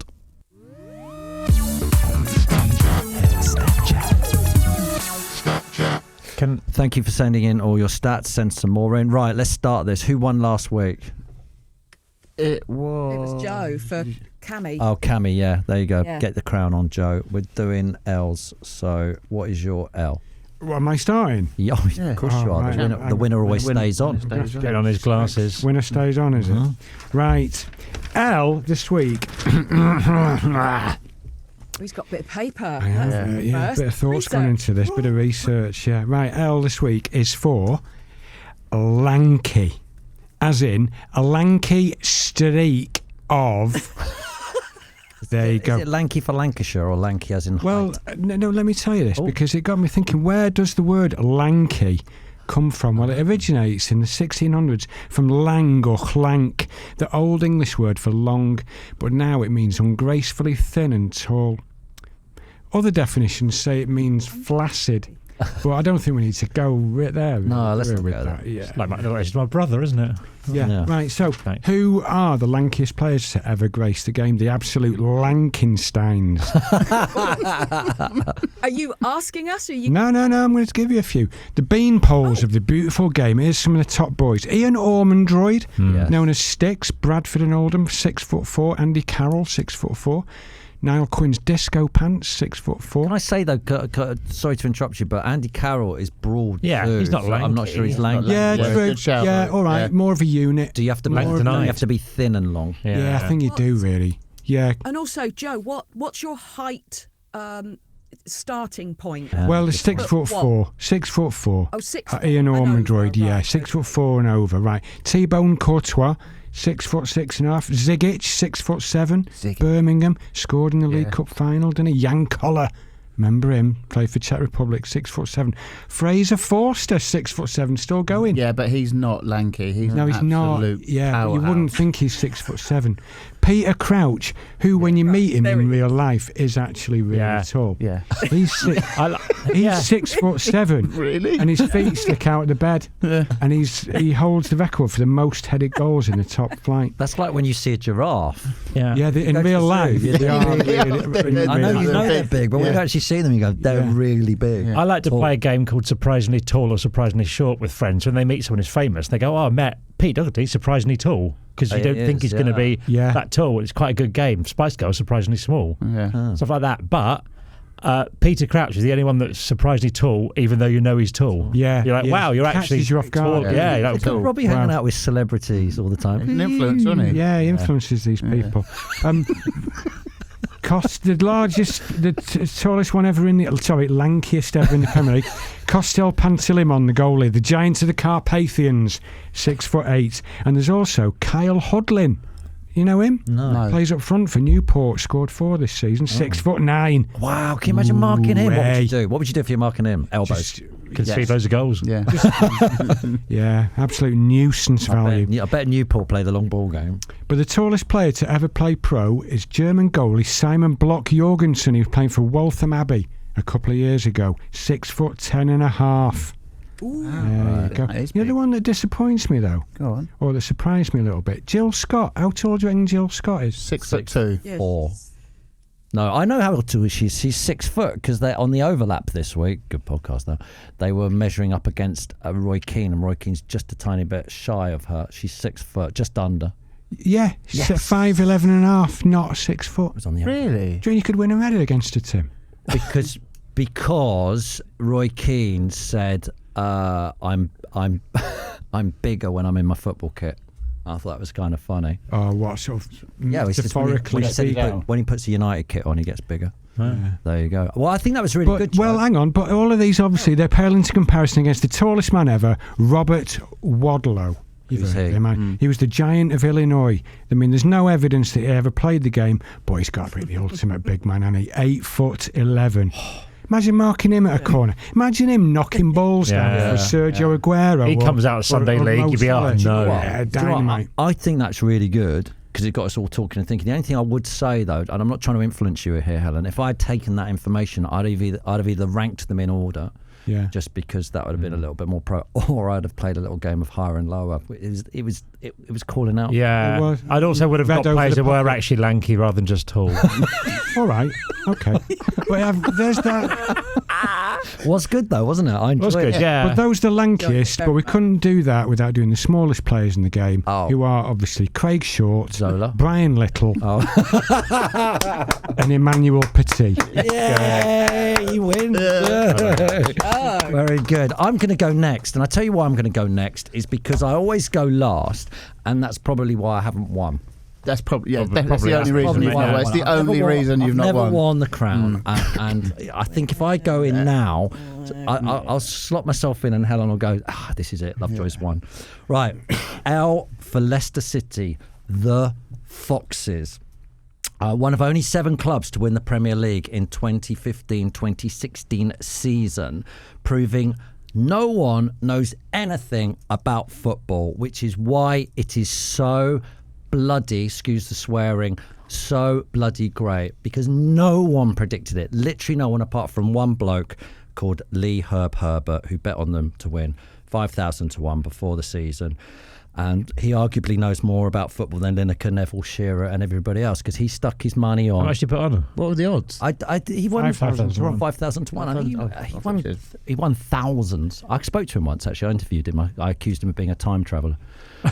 Thank you for sending in all your stats. Send some more in. Right, let's start this. Who won last week? It was... It was Joe for Cammy. Oh, Cammy, yeah. There you go. Yeah. Get the crown on, Joe. We're doing L's. So what is your L? What, am I starting? Yeah, of course you are. Right. The winner always stays on. Get on his glasses. Winner stays on, is it? Right. L this week. He's got a bit of paper. I have, That's yeah, a first. bit of thoughts gone into this, bit of research, yeah. Right, L this week is for lanky, as in a lanky streak of... There you go. Is it lanky for Lancashire or lanky as in Well, height? no, let me tell you this, because it got me thinking, where does the word lanky come from? Well, it originates in the 1600s from lang or chlank, the Old English word for long, but now it means ungracefully thin and tall. Other definitions say it means flaccid, but I don't think we need to go right there. No, let's not with go that. there. Yeah. It's my brother, isn't it? Yeah. Right, so who are the lankiest players to ever grace the game? The absolute Lankensteins. Are you asking us? Or are you? No, I'm going to give you a few. The beanpoles of the beautiful game. Here's some of the top boys. Ian Ormondroyd, Yes. known as Sticks, Bradford and Oldham, 6'4". Andy Carroll, 6'4". Niall Quinn's Disco Pants, 6'4". Can I say though, sorry to interrupt you, but Andy Carroll is broad. Yeah, too, he's not so I'm not lanky. sure he's He's not lanky. Yeah, Yeah, true. good shout, Yeah, mate. all right. Yeah. More of a unit. Do you have to More you tonight. have to be thin and long? Yeah, I think you do really. Yeah. And also, Joe, what's your height starting point? Well, it's 6'4". 6'4". Oh, 6 Ian and over, Ormondroyd, yeah, right. 6'4" and over. Right. T-Bone Courtois, 6'6.5". Zigic, 6'7". Birmingham scored in the League Cup final, didn't he? Jan Koller, remember him? Played for Czech Republic, 6'7". Fraser Forster, 6'7", still going. Yeah, but he's not lanky. He's No, an he's not. absolute Yeah, you powerhouse. wouldn't think he's 6'7". Peter Crouch, who, when you meet him in real life, is actually really tall. Yeah. He's 6'7". Really? And his feet stick out of the bed. And he holds the record for the most headed goals in the top flight. That's like when you see a giraffe. Yeah, in go to real the life, zoo, they are really, I know you know they're big, but when Yeah. you actually see them, you go, they're really big. I like to play a game called Surprisingly Tall or Surprisingly Short with friends. When they meet someone who's famous, they go, "Oh, I met Pete Doherty, surprisingly tall," because you don't think he's going to be that tall. It's quite a good game. Spice Girls, surprisingly small, stuff like that. But Peter Crouch is the only one that's surprisingly tall, even though you know he's tall. Yeah, you're like, wow, you're actually you off guard. tall. Yeah, like, Robbie hanging out with celebrities all the time. He's an influence, isn't he? Yeah, he influences these people. The tallest one ever lankiest ever in the Premier League. Costel Pantilimon, the goalie, the giant of the Carpathians, 6'8", and there's also Kyle Hodlin. You know him? No. Plays up front for Newport. Scored 4 this season. 6'9". Wow! Can you imagine marking him? What would you do? What would you do if you're marking him? Elbows. Concede loads of goals. Yeah. Yeah, absolute nuisance value. I bet Newport play the long ball game. But the tallest player to ever play pro is German goalie Simon Block-Jorgensen. He was playing for Waltham Abbey a couple of years ago. 6'10.5". There you go. You know the one that disappoints me though? Go on. Or that surprised me a little bit? Jill Scott. How tall do you reckon Jill Scott is? 6'2". Yes. 4. No, I know how tall she is. She's 6 foot because they're on the overlap this week. Good podcast though. They were measuring up against Roy Keane, and Roy Keane's just a tiny bit shy of her. She's 6 foot, just under. Yeah, she's at 5'11.5", not 6 foot. It was on the Really? Do you think you could win a medal against her, Tim? because Roy Keane said, I'm bigger when I'm in my football kit. I thought that was kind of funny. Oh, what sort of metaphorically speaking? When he puts a United kit on, he gets bigger. There you go. Well, I think that was really good. Well, hang on, but all of these, obviously, they're pale into comparison against the tallest man ever, Robert Wadlow. Who's he? He was the giant of Illinois. I mean, there's no evidence that he ever played the game, but he's got to be the ultimate big man, hasn't he? 8'11". Imagine marking him at a corner. Imagine him knocking balls down for Sergio Aguero. He comes out of Sunday League, you'd be, oh no. Yeah, dynamite. I think that's really good because it got us all talking and thinking. The only thing I would say though, and I'm not trying to influence you here, Helen, if I'd taken that information, I'd have either ranked them in order. Yeah. Just because that would have been a little bit more pro, or I'd have played a little game of higher and lower. It was calling out. Yeah, I'd also would have got players that were actually lanky rather than just tall. All right, okay. But there's that. Was good though, wasn't it? I enjoyed it. Good, yeah. But those the lankiest. But we couldn't do that without doing the smallest players in the game, who are obviously Craig Short, Zola, Brian Little, and Emmanuel Petit. Yay! You win. Very good. I'm going to go next, and I tell you why I'm going to go next is because I always go last, and that's probably why I haven't won. That's probably that's the only reason you've not won. It's the only reason you've not won. I've never won the crown, and I think if I go in now, I'll slot myself in, and Helen will go, this is it, Lovejoy's won. Right, L for Leicester City, the Foxes. One of only 7 clubs to win the Premier League in 2015-2016 season, proving no one knows anything about football, which is why it is so bloody, excuse the swearing, so bloody great, because no one predicted it. Literally no one apart from one bloke called Lee Herbert, who bet on them to win 5,000 to 1 before the season. And he arguably knows more about football than Lineker, Neville, Shearer and everybody else because he stuck his money on. How much did you put on? What were the odds? He won 5,000 to 1. 5,000 to 1. He won thousands. I spoke to him once, actually. I interviewed him. I accused him of being a time traveller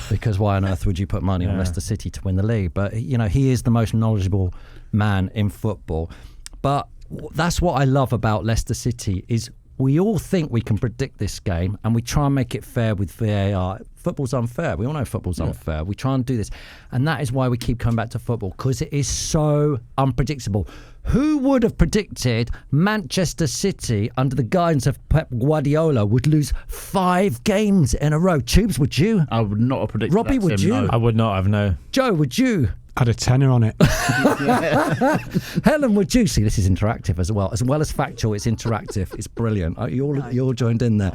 because why on earth would you put money on Leicester City to win the league? But, you know, he is the most knowledgeable man in football. But that's what I love about Leicester City is we all think we can predict this game and we try and make it fair with VAR. Football's unfair. We all know football's unfair. We try and do this. And that is why we keep coming back to football, because it is so unpredictable. Who would have predicted Manchester City, under the guidance of Pep Guardiola, would lose 5 games in a row? Tubes, would you? I would not have predicted Robbie, that, would Tim, you? no. I would not have, no. Joe, would you? Had a tenner on it. Helen, would you? See, this is interactive as well as factual. It's interactive. It's brilliant. You all joined in there.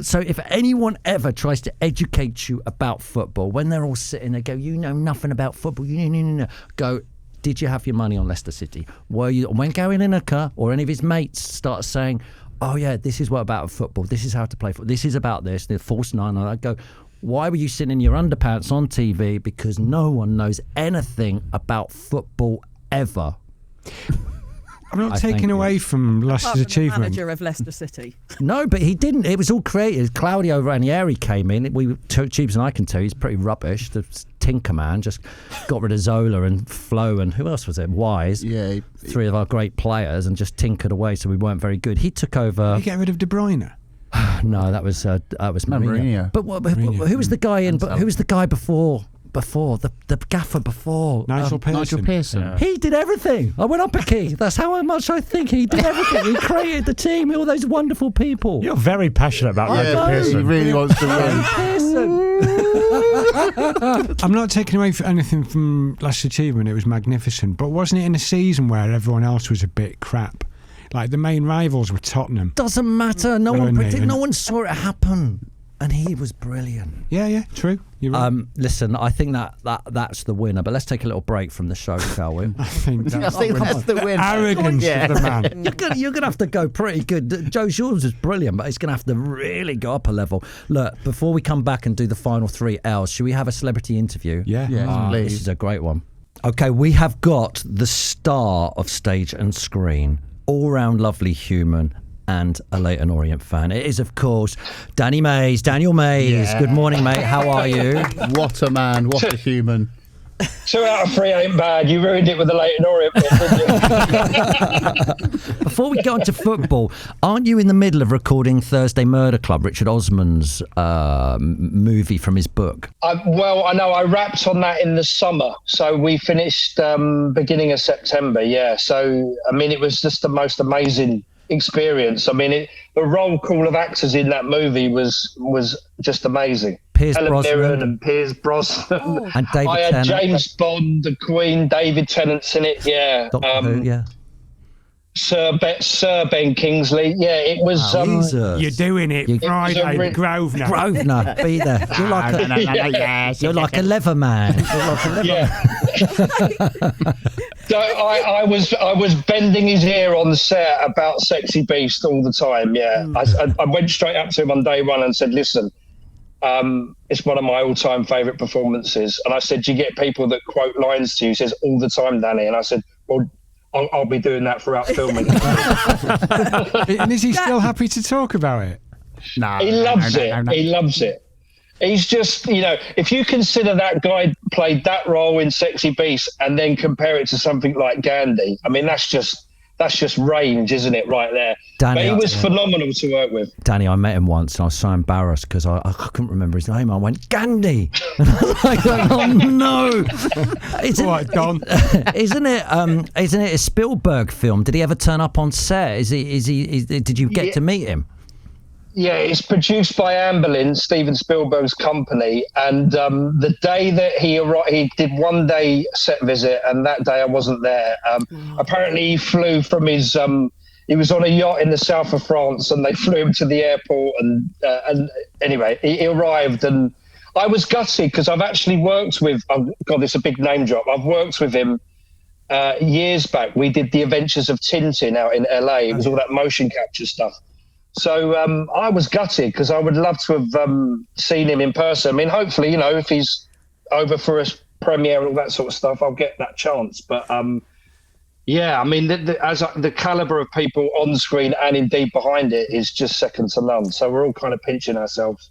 So if anyone ever tries to educate you about football, when they're all sitting there, go, you know nothing about football. No. Go, did you have your money on Leicester City? Were you? When Gary Lineker or any of his mates start saying, oh yeah, this is what about football. This is how to play football. This is about this. The false 9. I go, why were you sitting in your underpants on TV? Because no one knows anything about football ever. I'm not taking away from Leicester's achievement. Manager of Leicester City. No, but he didn't. It was all created. Claudio Ranieri came in. Tubes and I can tell you, he's pretty rubbish. The Tinker Man just got rid of Zola and Flo and who else was it? Wise. Yeah. Three of our great players and just tinkered away, so we weren't very good. He took over. Did you get rid of De Bruyne? No, that was Mourinho. Mourinho. But who was the guy in? But who was the guy before the gaffer before? Nigel Pearson. Yeah. He did everything. I went up a key. That's how much I think he did everything. He created the team, all those wonderful people. You're very passionate about Nigel He Pearson. really wants to win. I'm not taking away anything from Leicester's achievement. It was magnificent. But wasn't it in a season where everyone else was a bit crap? Like the main rivals were Tottenham. Doesn't matter. No Well, one predicted. and- No one saw it happen, and he was brilliant. Yeah, true. You're right. Listen, I think that's the winner. But let's take a little break from the show, shall we? I think that's the win. arrogance of the man. You're gonna have to go pretty good. Joe Shaw's is brilliant, but it's gonna have to really go up a level. Look, before we come back and do the final 3 L's, should we have a celebrity interview? Yeah. This is a great one. Okay, we have got the star of stage and screen, all-round lovely human, and a Leyton Orient fan. It is, of course, Daniel Mays. Yeah. Good morning, mate. How are you? What a man. What a human. 2 out of 3 ain't bad. You ruined it with the Leyton Orient bit, didn't you? Before we go into football, aren't you in the middle of recording Thursday Murder Club, Richard Osman's movie from his book? Well, I know I wrapped on that in the summer. So we finished beginning of September, yeah. So, I mean, it was just the most amazing experience. I mean, the roll call of actors in that movie was just amazing. Pierce Helen Brosnan. Mirren and Piers Brosnan. And David I had Tennant. James Bond, the Queen, David Tennant's in it, yeah. Doctor Who, yeah. Sir Ben Kingsley, yeah. It was. You're doing it Friday, Grosvenor. Grosvenor, be there. You're like a leather man. Yeah. So I was bending his ear on the set about Sexy Beast all the time. Yeah, I went straight up to him on day one and said, "Listen, it's one of my all-time favourite performances." And I said, "Do you get people that quote lines to you?" He says, "All the time, Danny." And I said, "Well, I'll be doing that throughout filming." And is he still happy to talk about it? No, He loves it. He loves it. He's just, if you consider that guy played that role in Sexy Beast and then compare it to something like Gandhi, I mean, that's just range, isn't it, right there? Danny, but he was phenomenal to work with. Danny, I met him once and I was so embarrassed because I couldn't remember his name. I went, Gandhi. And I was like, oh no. Isn't it a Spielberg film? Did he ever turn up on set? Did you get to meet him? Yeah, it's produced by Amberlin, Steven Spielberg's company. And the day that he arrived, he did 1 day set visit, and that day I wasn't there. Apparently, he flew from his. He was on a yacht in the south of France, and they flew him to the airport. And anyway, he arrived, and I was gutted because I've actually worked with. Oh God, this is a big name drop. I've worked with him years back. We did the Adventures of Tintin out in LA. It was all that motion capture stuff. So I was gutted because I would love to have seen him in person. I mean, hopefully, if he's over for a premiere and all that sort of stuff, I'll get that chance. But yeah, I mean, the caliber of people on screen and indeed behind it is just second to none. So we're all kind of pinching ourselves.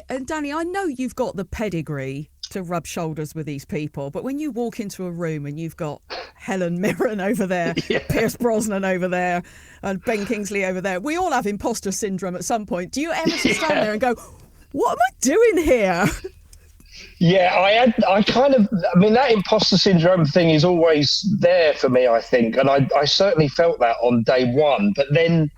And Danny, I know you've got the pedigree to rub shoulders with these people, but when you walk into a room and you've got Helen Mirren over there, Pierce Brosnan over there, and Ben Kingsley over there, we all have imposter syndrome at some point. Do you ever stand there and go, what am I doing here? Yeah, I mean, that imposter syndrome thing is always there for me, I think. And I certainly felt that on day one. But then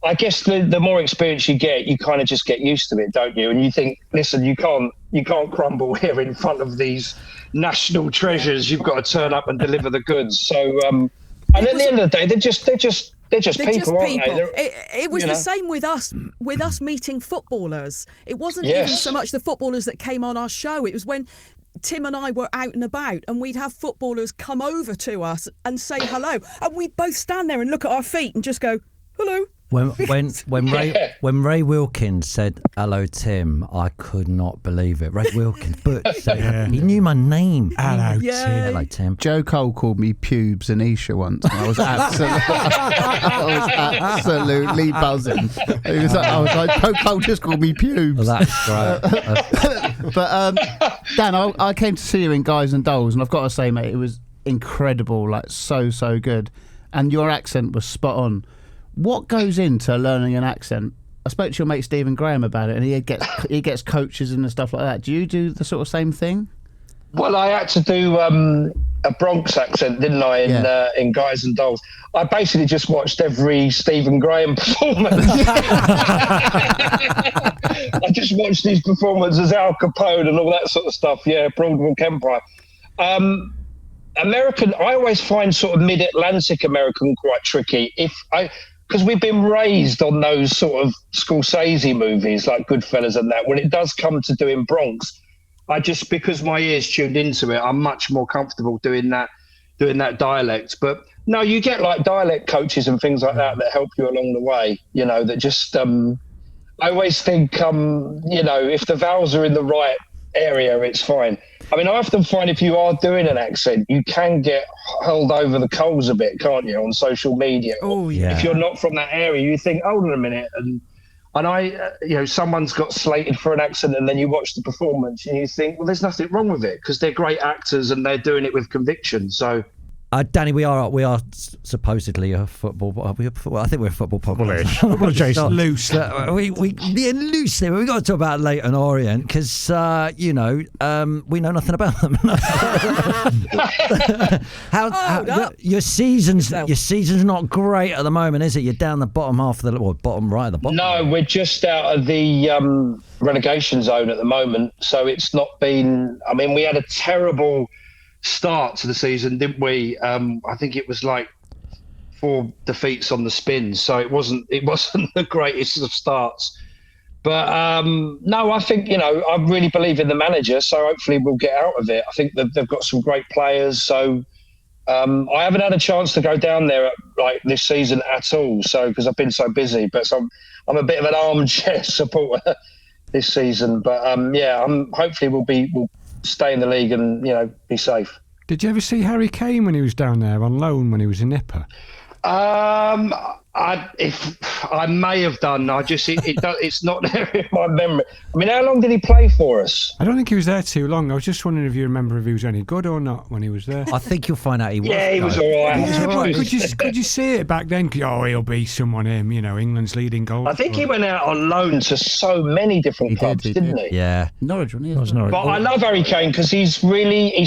I guess the more experience you get, you kind of just get used to it, don't you? And you think, listen, you can't crumble here in front of these national treasures. You've got to turn up and deliver the goods. So, and at the end of the day, they're just people, aren't they? It was the same with us meeting footballers. It wasn't even so much the footballers that came on our show. It was when Tim and I were out and about and we'd have footballers come over to us and say hello. And we'd both stand there and look at our feet and just go, hello. When Ray Wilkins said hello Tim, I could not believe it. Ray Wilkins, but he knew my name. Hello Tim. Hello Tim. Joe Cole called me Pubes Anisha once, and I was absolutely buzzing. I was like, Joe Cole just called me Pubes. Well, that's great. But Dan, I came to see you in Guys and Dolls, and I've got to say, mate, it was incredible, like so good, and your accent was spot on. What goes into learning an accent? I spoke to your mate Stephen Graham about it, and he gets coaches and stuff like that. Do you do the sort of same thing? Well, I had to do a Bronx accent, didn't I, in Guys and Dolls. I basically just watched every Stephen Graham performance. I just watched his performance as Al Capone and all that sort of stuff. Yeah, Broadwalk Empire. American, I always find sort of mid-Atlantic American quite tricky. Because we've been raised on those sort of Scorsese movies like Goodfellas and that. When it does come to doing Bronx, because my ears tuned into it, I'm much more comfortable doing that dialect. But no, you get like dialect coaches and things like that help you along the way. You know, that just I always think if the vowels are in the right area, it's fine. I mean, I often find if you are doing an accent, you can get held over the coals a bit, can't you, on social media? Oh, yeah. If you're not from that area, you think, hold on a minute, and someone's got slated for an accent, and then you watch the performance and you think, well, there's nothing wrong with it because they're great actors and they're doing it with conviction. So. Danny, we are supposedly a football. I think we're a football podcast. Football adjacent. Loose. We loosely. We've got to talk about Leyton Orient because we know nothing about them. Your season's not great at the moment, is it? You're down the bottom half of the bottom right of the bottom. No, we're just out of the relegation zone at the moment, so it's not been. I mean, we had a terrible start to the season, didn't we? I think it was like 4 defeats on the spin, so it wasn't the greatest of starts. But no, I think I really believe in the manager, so hopefully we'll get out of it. I think that they've got some great players, so I haven't had a chance to go down there like this season at all, so because I've been so busy. But I'm a bit of an armchair supporter this season. But hopefully we'll stay in the league and be safe. Did you ever see Harry Kane when he was down there on loan when he was in Nipper? I may have done. It's not there in my memory. I mean, how long did he play for us? I don't think he was there too long. I was just wondering if you remember if he was any good or not when he was there. I think you'll find out he was. Yeah, he was all right. Yeah, could you see it back then? Oh, he'll be someone. England's leading goal. I think he went out on loan to so many different clubs, didn't he? Yeah, Norwich, wasn't he? But I love Harry Kane because he's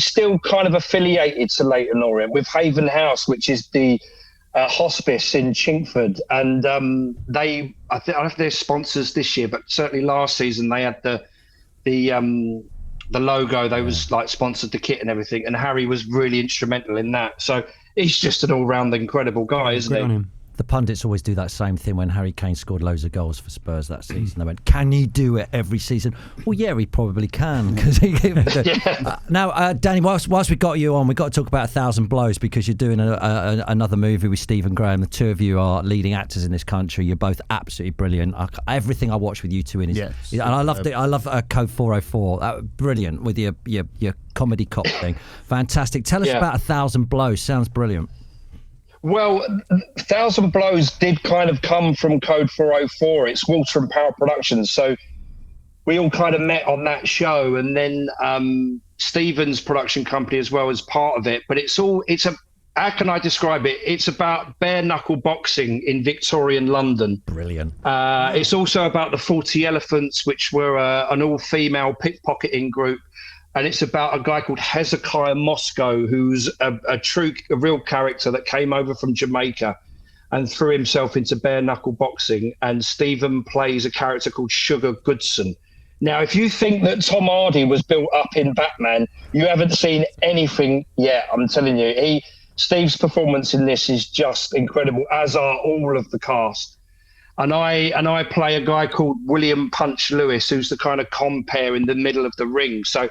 still kind of affiliated to Leyton Orient with Haven House, which is the hospice in Chingford, and I don't know if they're sponsors this year, but certainly last season they had the logo. They was like sponsored the kit and everything, and Harry was really instrumental in that. So he's just an all-round incredible guy, isn't he? On him. The pundits always do that same thing when Harry Kane scored loads of goals for Spurs that season. They went, can he do it every season? Well, yeah, he probably can. Now, Danny, whilst we got you on, we've got to talk about 1,000 Blows because you're doing another movie with Stephen Graham. The two of you are leading actors in this country. You're both absolutely brilliant. Everything I watch with you two in is... Yes. And I love Code 404. Brilliant with your comedy cop thing. Fantastic. Tell us about 1,000 Blows. Sounds brilliant. Well, 1,000 Blows did kind of come from Code 404. It's Walter and Power Productions. So we all kind of met on that show, and then Stephen's production company as well as part of it. But how can I describe it? It's about bare knuckle boxing in Victorian London. Brilliant. It's also about the 40 Elephants, which were an all-female pickpocketing group. And it's about a guy called Hezekiah Moscow, who's a real character that came over from Jamaica and threw himself into bare knuckle boxing. And Stephen plays a character called Sugar Goodson. Now, if you think that Tom Hardy was built up in Batman, you haven't seen anything yet. I'm telling you, Steve's performance in this is just incredible, as are all of the cast. And I play a guy called William Punch Lewis, who's the kind of compere in the middle of the ring. So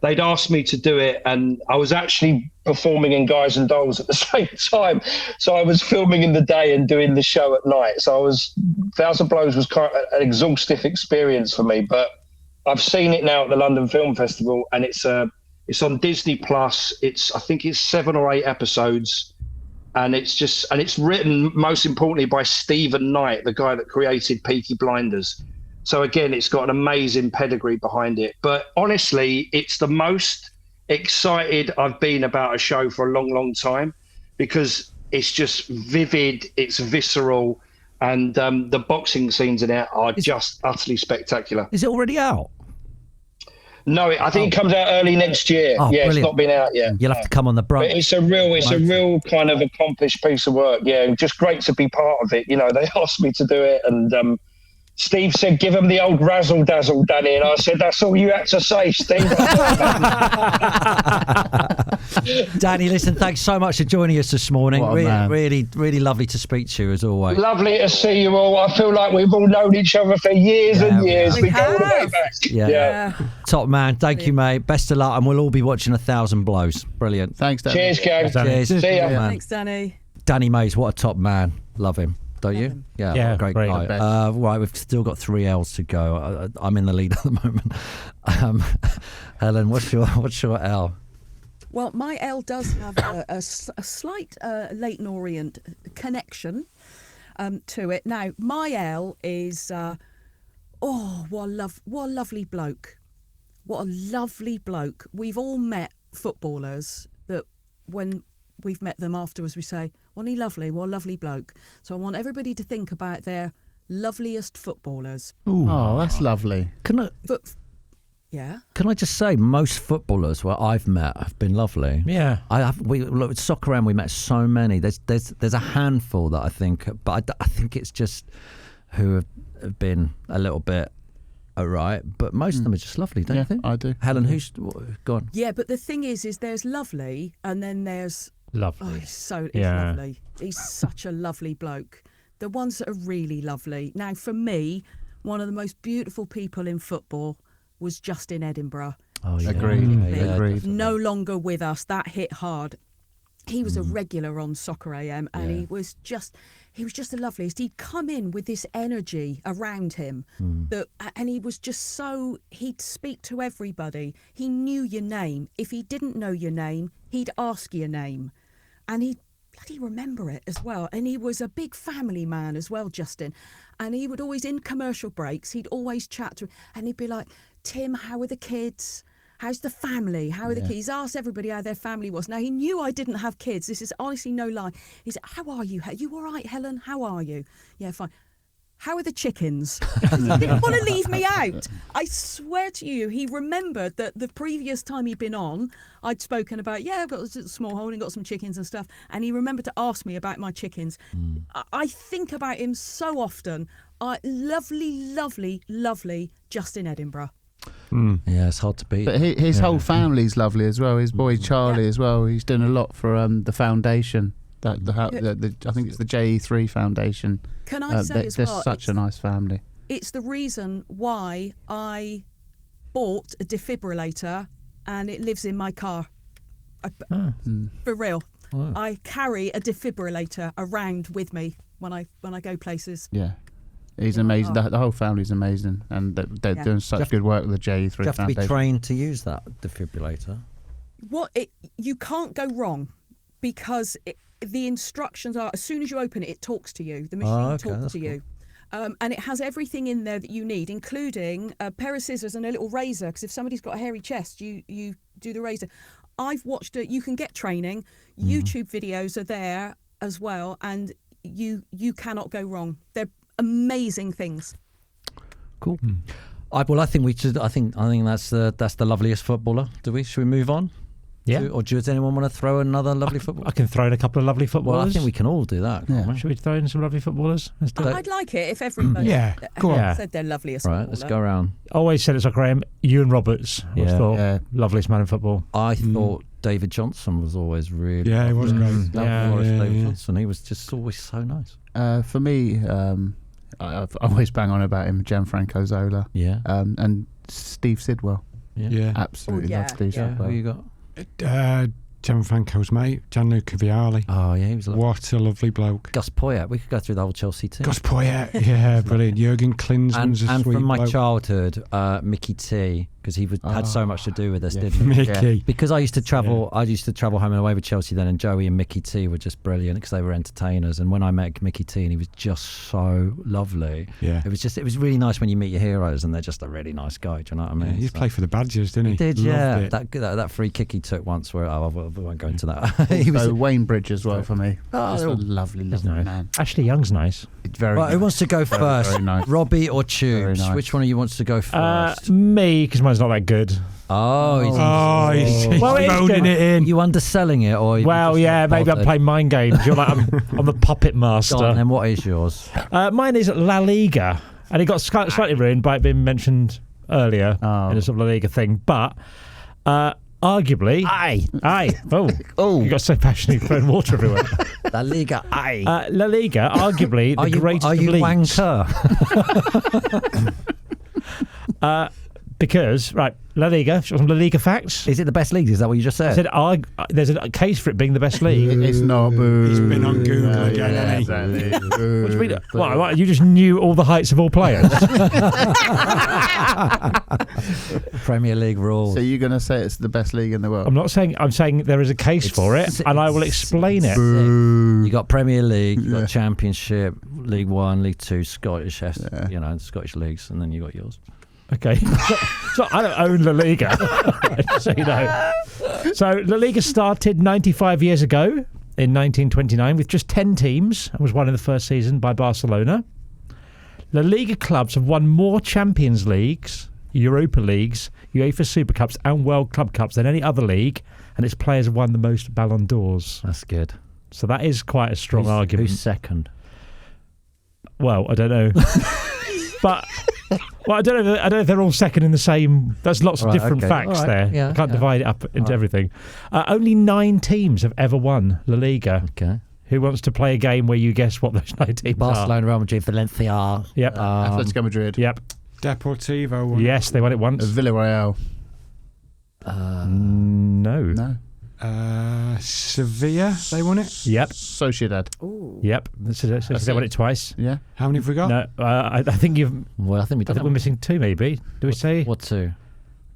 they'd asked me to do it, and I was actually performing in Guys and Dolls at the same time. So I was filming in the day and doing the show at night. So 1,000 Blows was kind of an exhaustive experience for me. But I've seen it now at the London Film Festival, and it's on Disney Plus. I think it's 7 or 8 episodes. And it's written most importantly by Stephen Knight, the guy that created Peaky Blinders. So again, it's got an amazing pedigree behind it. But honestly, it's the most excited I've been about a show for a long, long time, because it's just vivid, it's visceral, and the boxing scenes in it are just utterly spectacular. Is it already out? No, I think it comes out early next year. Brilliant. It's not been out yet. You'll have to come on the brunch. But it's a real kind of accomplished piece of work. Yeah, just great to be part of it. You know, they asked me to do it, and Steve said, "Give him the old razzle dazzle, Danny," and I said, "That's all you had to say, Steve." Danny, listen, thanks so much for joining us this morning. What a man. Really lovely to speak to you as always. Lovely to see you all. I feel like we've all known each other for years and years. We go all the way back. Yeah. Top man, thank you, mate. Best of luck, and we'll all be watching 1,000 Blows. Brilliant. Thanks, Danny. Cheers, gang. Cheers. See ya. Man. Thanks, Danny. Danny Mays, what a top man. Love him. Don't you? Yeah, great guy. Right, we've still got 3 L's to go. I'm in the lead at the moment. Helen, what's your L? Well, my L does have a slight Leyton Orient connection to it. Now, my L is, what a lovely bloke. What a lovely bloke. We've all met footballers that when we've met them afterwards, we say, wasn't he lovely? What a lovely bloke. So I want everybody to think about their loveliest footballers. Ooh. Oh, that's lovely. Can I just say, most footballers I've met have been lovely. Yeah. We look at Soccer Around, we met so many. There's a handful that I think, but I think it's just who have been a little bit alright, but most of them are just lovely, don't you think? I do. Helen, who's gone? Yeah, but the thing is there's lovely, and then there's lovely. Oh, he's lovely. He's such a lovely bloke. The ones that are really lovely. Now, for me, one of the most beautiful people in football was Justin Edinburgh. Oh, yeah. Agreed. No longer with us. That hit hard. He was a regular on Soccer AM, and he was just the loveliest. He'd come in with this energy around him and he was just he'd speak to everybody. He knew your name. If he didn't know your name, he'd ask your name, and he'd bloody remember it as well. And he was a big family man as well, Justin. And he would always, in commercial breaks, he'd always chat to, and he'd be like, "Tim, how are the kids? How's the family? How are the kids?" He's asked everybody how their family was. Now, he knew I didn't have kids. This is honestly no lie. He said, "How are you? You all right, Helen? How are you?" "Yeah, fine." "How are the chickens?" He didn't want to leave me out. I swear to you, he remembered that the previous time he'd been on, I'd spoken about, I've got a small holding, got some chickens and stuff. And he remembered to ask me about my chickens. I think about him so often. Lovely Justin Edinburgh. Yeah, it's hard to beat. But his whole family's lovely as well. His boy Charlie as well. He's doing a lot for the foundation. I think it's the JE3 Foundation. Can I say as well? They're such a nice family. It's the reason why I bought a defibrillator, and it lives in my car. For real. Wow. I carry a defibrillator around with me when I go places. Yeah. He's amazing. The whole family's amazing, and they're doing such good work with the JE3 Foundation. You have to be trained to use that defibrillator. You can't go wrong, because the instructions are, as soon as you open it, it talks to you. The machine talks to you. And it has everything in there that you need, including a pair of scissors and a little razor, because if somebody's got a hairy chest, you do the razor. I've watched it. You can get training. YouTube videos are there as well, and you cannot go wrong. They're amazing things. Cool. Well, I think we should. I think that's the loveliest footballer. Should we move on? Yeah. Or does anyone want to throw another lovely footballer? I can throw in a couple of lovely footballers. Well, I think we can all do that. Yeah. Should we throw in some lovely footballers? I'd like it if everybody said their loveliest footballer. Right, let's go around. Always said it's like Graham. Ewan Roberts. I thought loveliest man in football. I thought David Johnson was always really. Yeah, he was great. David Johnson. He was just always so nice. For me, I always bang on about him, Gianfranco Zola. Yeah. And Steve Sidwell. Yeah. Absolutely love Steve Sidwell. Who you got? Gianfranco's mate, Gianluca Vialli. Oh, yeah, he was What a lovely bloke. Gus Poyet. We could go through the whole Chelsea team. Gus Poyet, yeah, brilliant. Jurgen Klinsmann's a and sweet from my bloke. childhood, Mickey T, because he had so much to do with us, didn't he? Mickey. Because I used to travel, home and away with Chelsea then, and Joey and Mickey T were just brilliant because they were entertainers. And when I met Mickey T, and he was just so lovely. Yeah. It was really nice when you meet your heroes, and they're just a really nice guy. Do you know what I mean? Yeah, he played for the Badgers, didn't he? He did, Loved yeah. it. That free kick he took once, where we won't go into that. He was Wayne Bridge as well for me. Oh, Just a lovely nice. man. Ashley Young's nice. Very Right, who nice. wants to go first? very nice. Robbie or Tubes? Very nice. Which one of you wants to go first? Me, because mine's not that good. Oh, He's Well, it's phoning good. it in. you underselling it, or you Well, just yeah, not maybe I'm bothered? playing mind games. You're like, I'm the puppet Go on, master. then what is yours? Mine is La Liga, and it got slightly ruined by it being mentioned earlier in a sort of La Liga thing, but arguably, oh, you got so passionate, you're throwing water everywhere. La Liga, aye. La Liga, arguably the greatest Are you of leagues. wanker? Because, right, La Liga, some La Liga facts. Is it the best league? Is that what you just I said? said there's a case for it being the best league. It's not. Boo. He's been on Google again, hasn't he? Exactly. What do you mean? What, you just knew all the heights of all players? Premier League rules. So you're going to say it's the best league in the world? I'm not saying. I'm saying there is a case for it, and I will explain it. You got Premier League, you got Championship, League One, League Two, Scottish, Scottish leagues, and then you got yours. Okay, so I don't own La Liga, so you know. So La Liga started 95 years ago in 1929 with just 10 teams and was won in the first season by Barcelona. La Liga clubs have won more Champions Leagues, Europa Leagues, UEFA Super Cups and World Club Cups than any other league, and its players have won the most Ballon d'Ors. That's good. So that is quite a strong argument. Who's second? Well, I don't know. But I don't know if they're all second in the same. There's lots of different facts there. Yeah, I can't divide it up into everything. Only 9 teams have ever won La Liga. Okay. Who wants to play a game where you guess what those 9 teams are? Barcelona, Real Madrid, Valencia. Yep. Atletico Madrid. Yep. Deportivo. won. Yes, they won it once. Villarreal. No. No. Sevilla, they won it. Yep. Sociedad. Yep. So they won it twice. Yeah. How many have we got? No, I think you've. Well, I think I think we're missing 2. Maybe. Do we say? What two?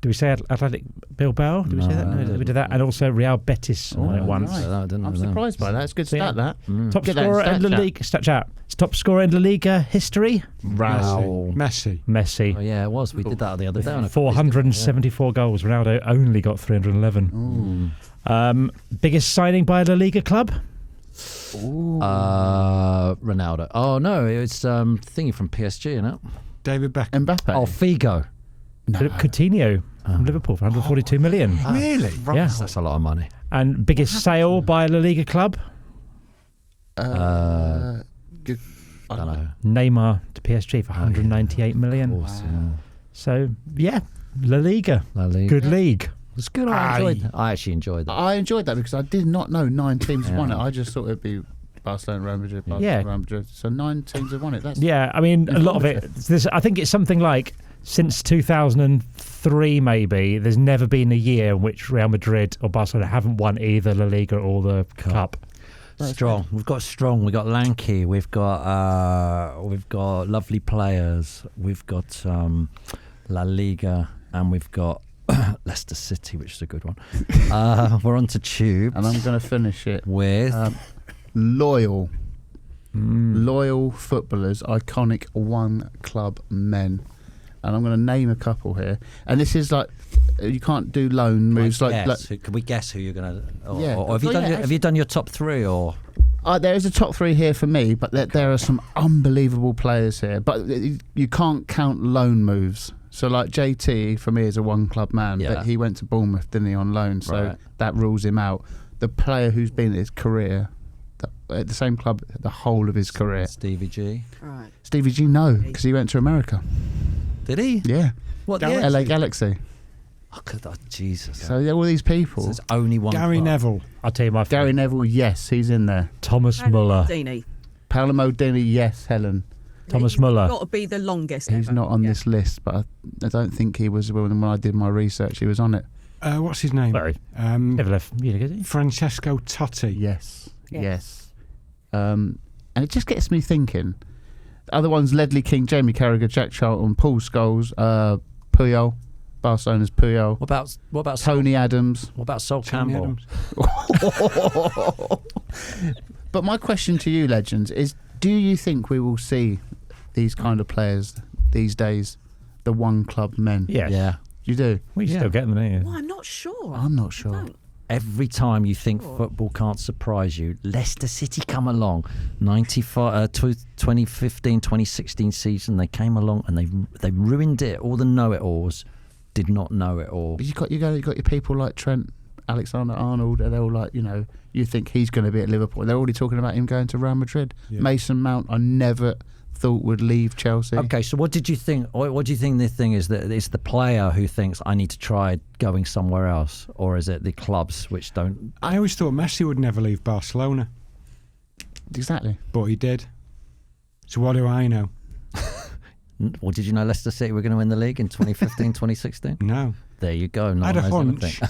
Do we say Athletic Bilbao? Do we say that? No, we did that, and also Real Betis won it once. nice. I didn't know I'm that. surprised by that. It's a good stat, that. Top Get that scorer in in La stat Liga. Stat chat. It's top scorer in La Liga history. Wow. Messi. Messi. Oh, yeah, it was. We did that the other day. on a 474 goals. Ronaldo only got 311. Biggest signing by a La Liga club? Ronaldo. Oh, no, it's thingy from PSG, you know? David Beckham. Mbappe. Oh, Figo. Philip Coutinho from Liverpool for 142 million. Really? Yeah. That's a lot of money. And biggest sale by a La Liga club? Good. I don't know. Neymar to PSG for 198 million. Awesome. So, yeah, La Liga. La Liga. Good league. It's good. I actually enjoyed that. I enjoyed that because I did not know 9 teams won it. I just thought it'd be Barcelona, Real Madrid, Barcelona, Real Madrid. So 9 teams have won it. That's Yeah, I mean, a lot of it. I think it's something like since 2003, maybe, there's never been a year in which Real Madrid or Barcelona haven't won either La Liga or the Cup. Strong. We've got lanky. We've got lovely players. We've got La Liga, and we've got Leicester City, which is a good one. We're on to Tubes. And I'm going to finish it with loyal footballers, iconic one club men. And I'm going to name a couple here. And this is like, you can't do loan moves. Can we guess who you're going to? Yeah. Or have you done your top 3 or? There is a top 3 here for me, but there are some unbelievable players here. But you can't count loan moves. So like JT for me is a one club man, but he went to Bournemouth, didn't he, on loan? So that rules him out. The player who's been in his career at the same club the whole of his career. Stevie G. Right. Stevie G, no, because he went to America. Did he? Yeah. What? LA Galaxy. Oh, Jesus. So all these people. There's only one. Gary club. Neville. I'll tell you my Gary Neville, yes, he's in there. Thomas Muller. Paolo Maldini, yes, Helen. Thomas Muller. Got to be the longest. He's ever. not on this list, but I don't think he was when I did my research. He was on it. What's his name? Sorry. Never left Munich, is he? Francesco Totti. Yes. And it just gets me thinking. Other ones: Ledley King, Jamie Carragher, Jack Charlton, Paul Scholes, Puyol, Barcelona's Puyol. What about Tony Adams? What about Sol Tony Campbell? Adams. But my question to you, legends, is: do you think we will see these kind of players these days? The one club men. Yes. Yeah. You do? We still get them, don't you? Well, I'm not sure. I'm not sure. Don't. Every time you think football can't surprise you, Leicester City come along. 2015, 2016 season, they came along and they ruined it. All the know-it-alls did not know it all. But you got your people like Trent Alexander-Arnold. They're all like, you think he's going to be at Liverpool. They're already talking about him going to Real Madrid. Yeah. Mason Mount, I never thought would leave Chelsea. Okay, so what did you think? What do you think the thing is, that it's the player who thinks I need to try going somewhere else, or is it the clubs which don't? I always thought Messi would never leave Barcelona, Exactly. but he did. So what do I know? Well, did you know Leicester City were going to win the league in 2015, 2016? No. There you go. No I had a one knows hunch.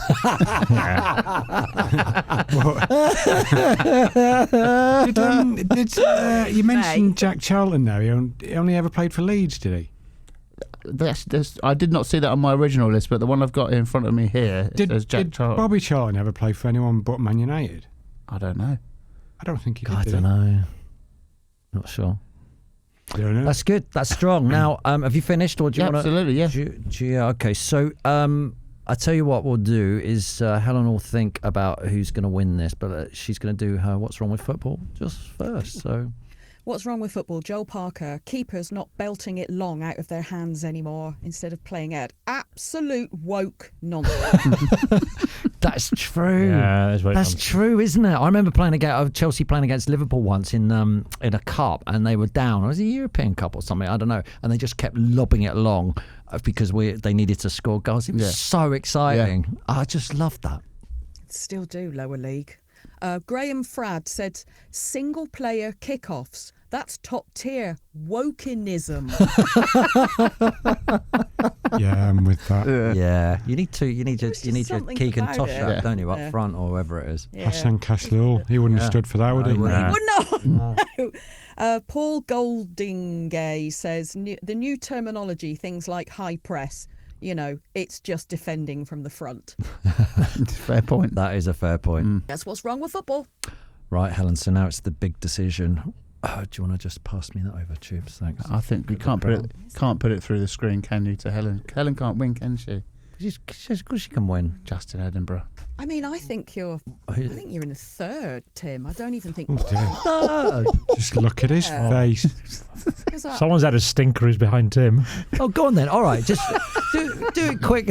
anything. You mentioned Jack Charlton there. He only ever played for Leeds, did he? I did not see that on my original list, but the one I've got in front of me here says Jack Charlton. Bobby Charlton ever play for anyone but Man United? I don't know. I don't think he did. I don't know. Not sure. Don't know. That's good. That's strong. Now, have you finished, or do you want to? Absolutely, yeah. Yeah. Okay. So, I tell you what we'll do is Helen will think about who's going to win this, but she's going to do her "What's Wrong with Football" just first. So, What's wrong with football? Joel Parker, keepers not belting it long out of their hands anymore instead of playing it. Absolute woke nonsense. that's true. Yeah, that's true, isn't it? I remember Chelsea playing against Liverpool once in a cup, and they were down. It was a European Cup or something, I don't know, and they just kept lobbing it long because they needed to score goals. It was so exciting. Yeah. I just loved that. Still do, lower league. Graham Fradd said, single player kickoffs. That's top tier wokenism. Yeah, I'm with that. Yeah, you need your Keegan Tosh, don't you, up front or wherever it is. Yeah. Hassan Kaslul, he wouldn't have stood for that, would he? He would not. No. Paul Goldingay says the new terminology, things like high press. It's just defending from the front. Fair point. That is a fair point. That's what's wrong with football. Right, Helen. So now it's the big decision. Do you want to just pass me that over, Tubes? Thanks. I think we can't put it through the screen, can you, to Helen? Helen can't win, can she? Of course she can win. Justin Edinburgh. I mean, I think you're in a third, Tim. I don't even think. Just look at his face. Someone's had a stinker who's behind Tim. Oh, go on then. All right, just do it quick.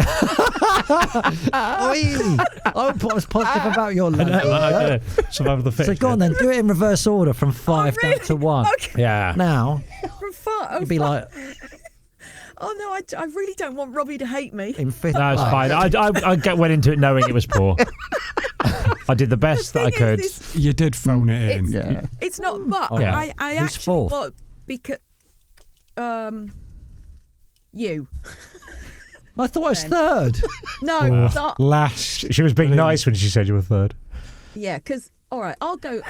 I was positive about your luck. Survival of the fittest. So go on then. Do it in reverse order from 5 down to 1. Okay. Yeah. Now, From 5. you'd be like. Oh no, I really don't want Robbie to hate me. In 5th. No, it's fine. I went into it knowing it was poor. I did the best that I could. You did phone it in. Yeah. It's not, but Yeah. I Who's actually fourth? want, because you. I thought I was third. No, not, Last. She was being nice when she said you were third. yeah, because all right, I'll go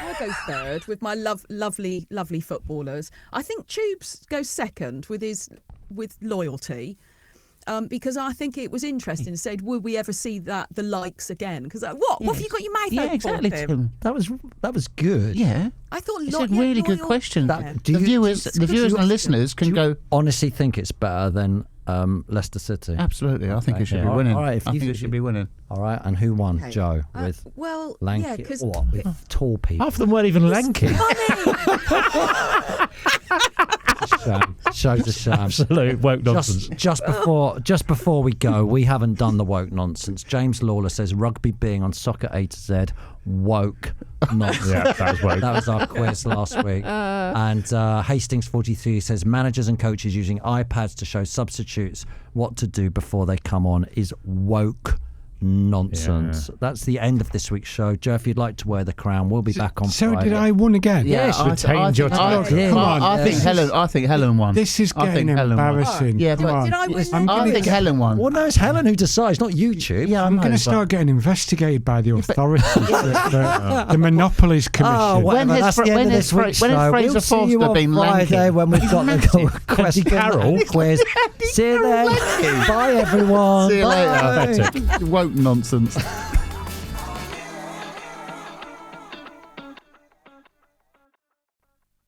third with my lovely footballers. I think Tubes goes second with loyalty. Because I think it was interesting to say, will we ever see the likes again? Because what have you got your mouth open exactly, for, Tim? Tim. That was good. Yeah. I thought It's a really good question. Yeah. The viewers and listeners can go. Honestly, think it's better than Leicester City. Absolutely, I think it should be All winning. right, I think it should be winning. All right, and who won? Okay. Joe with lanky. yeah, because with tall people. Half of them weren't even lanky. Shows a shame. Absolute woke nonsense. Just before we go, we haven't done the woke nonsense. James Lawler says rugby being on Soccer A to Z woke nonsense. Yeah, that was woke. That was our quiz last week. And Hastings43 says managers and coaches using iPads to show substitutes what to do before they come on is woke nonsense. That's the end of this week's show. Joe, if you'd like to wear the crown, we'll be back on So Friday. did I win again? Yes, retained your title. Come on. I think Helen won. This is I getting think Helen won. embarrassing. Yeah, Come but on. Did I win? I think Helen won. Well, no, it's Helen who decides, not YouTube. Yeah, I'm going to start getting investigated by the authorities, the Monopolies Commission. Oh, whatever. When has That's the end of this When week's has show. Fraser We'll see you Forster on been Friday lanky? when we've got the question Carroll. quiz. See you then. Bye, everyone. See you Bye. later. Woke nonsense.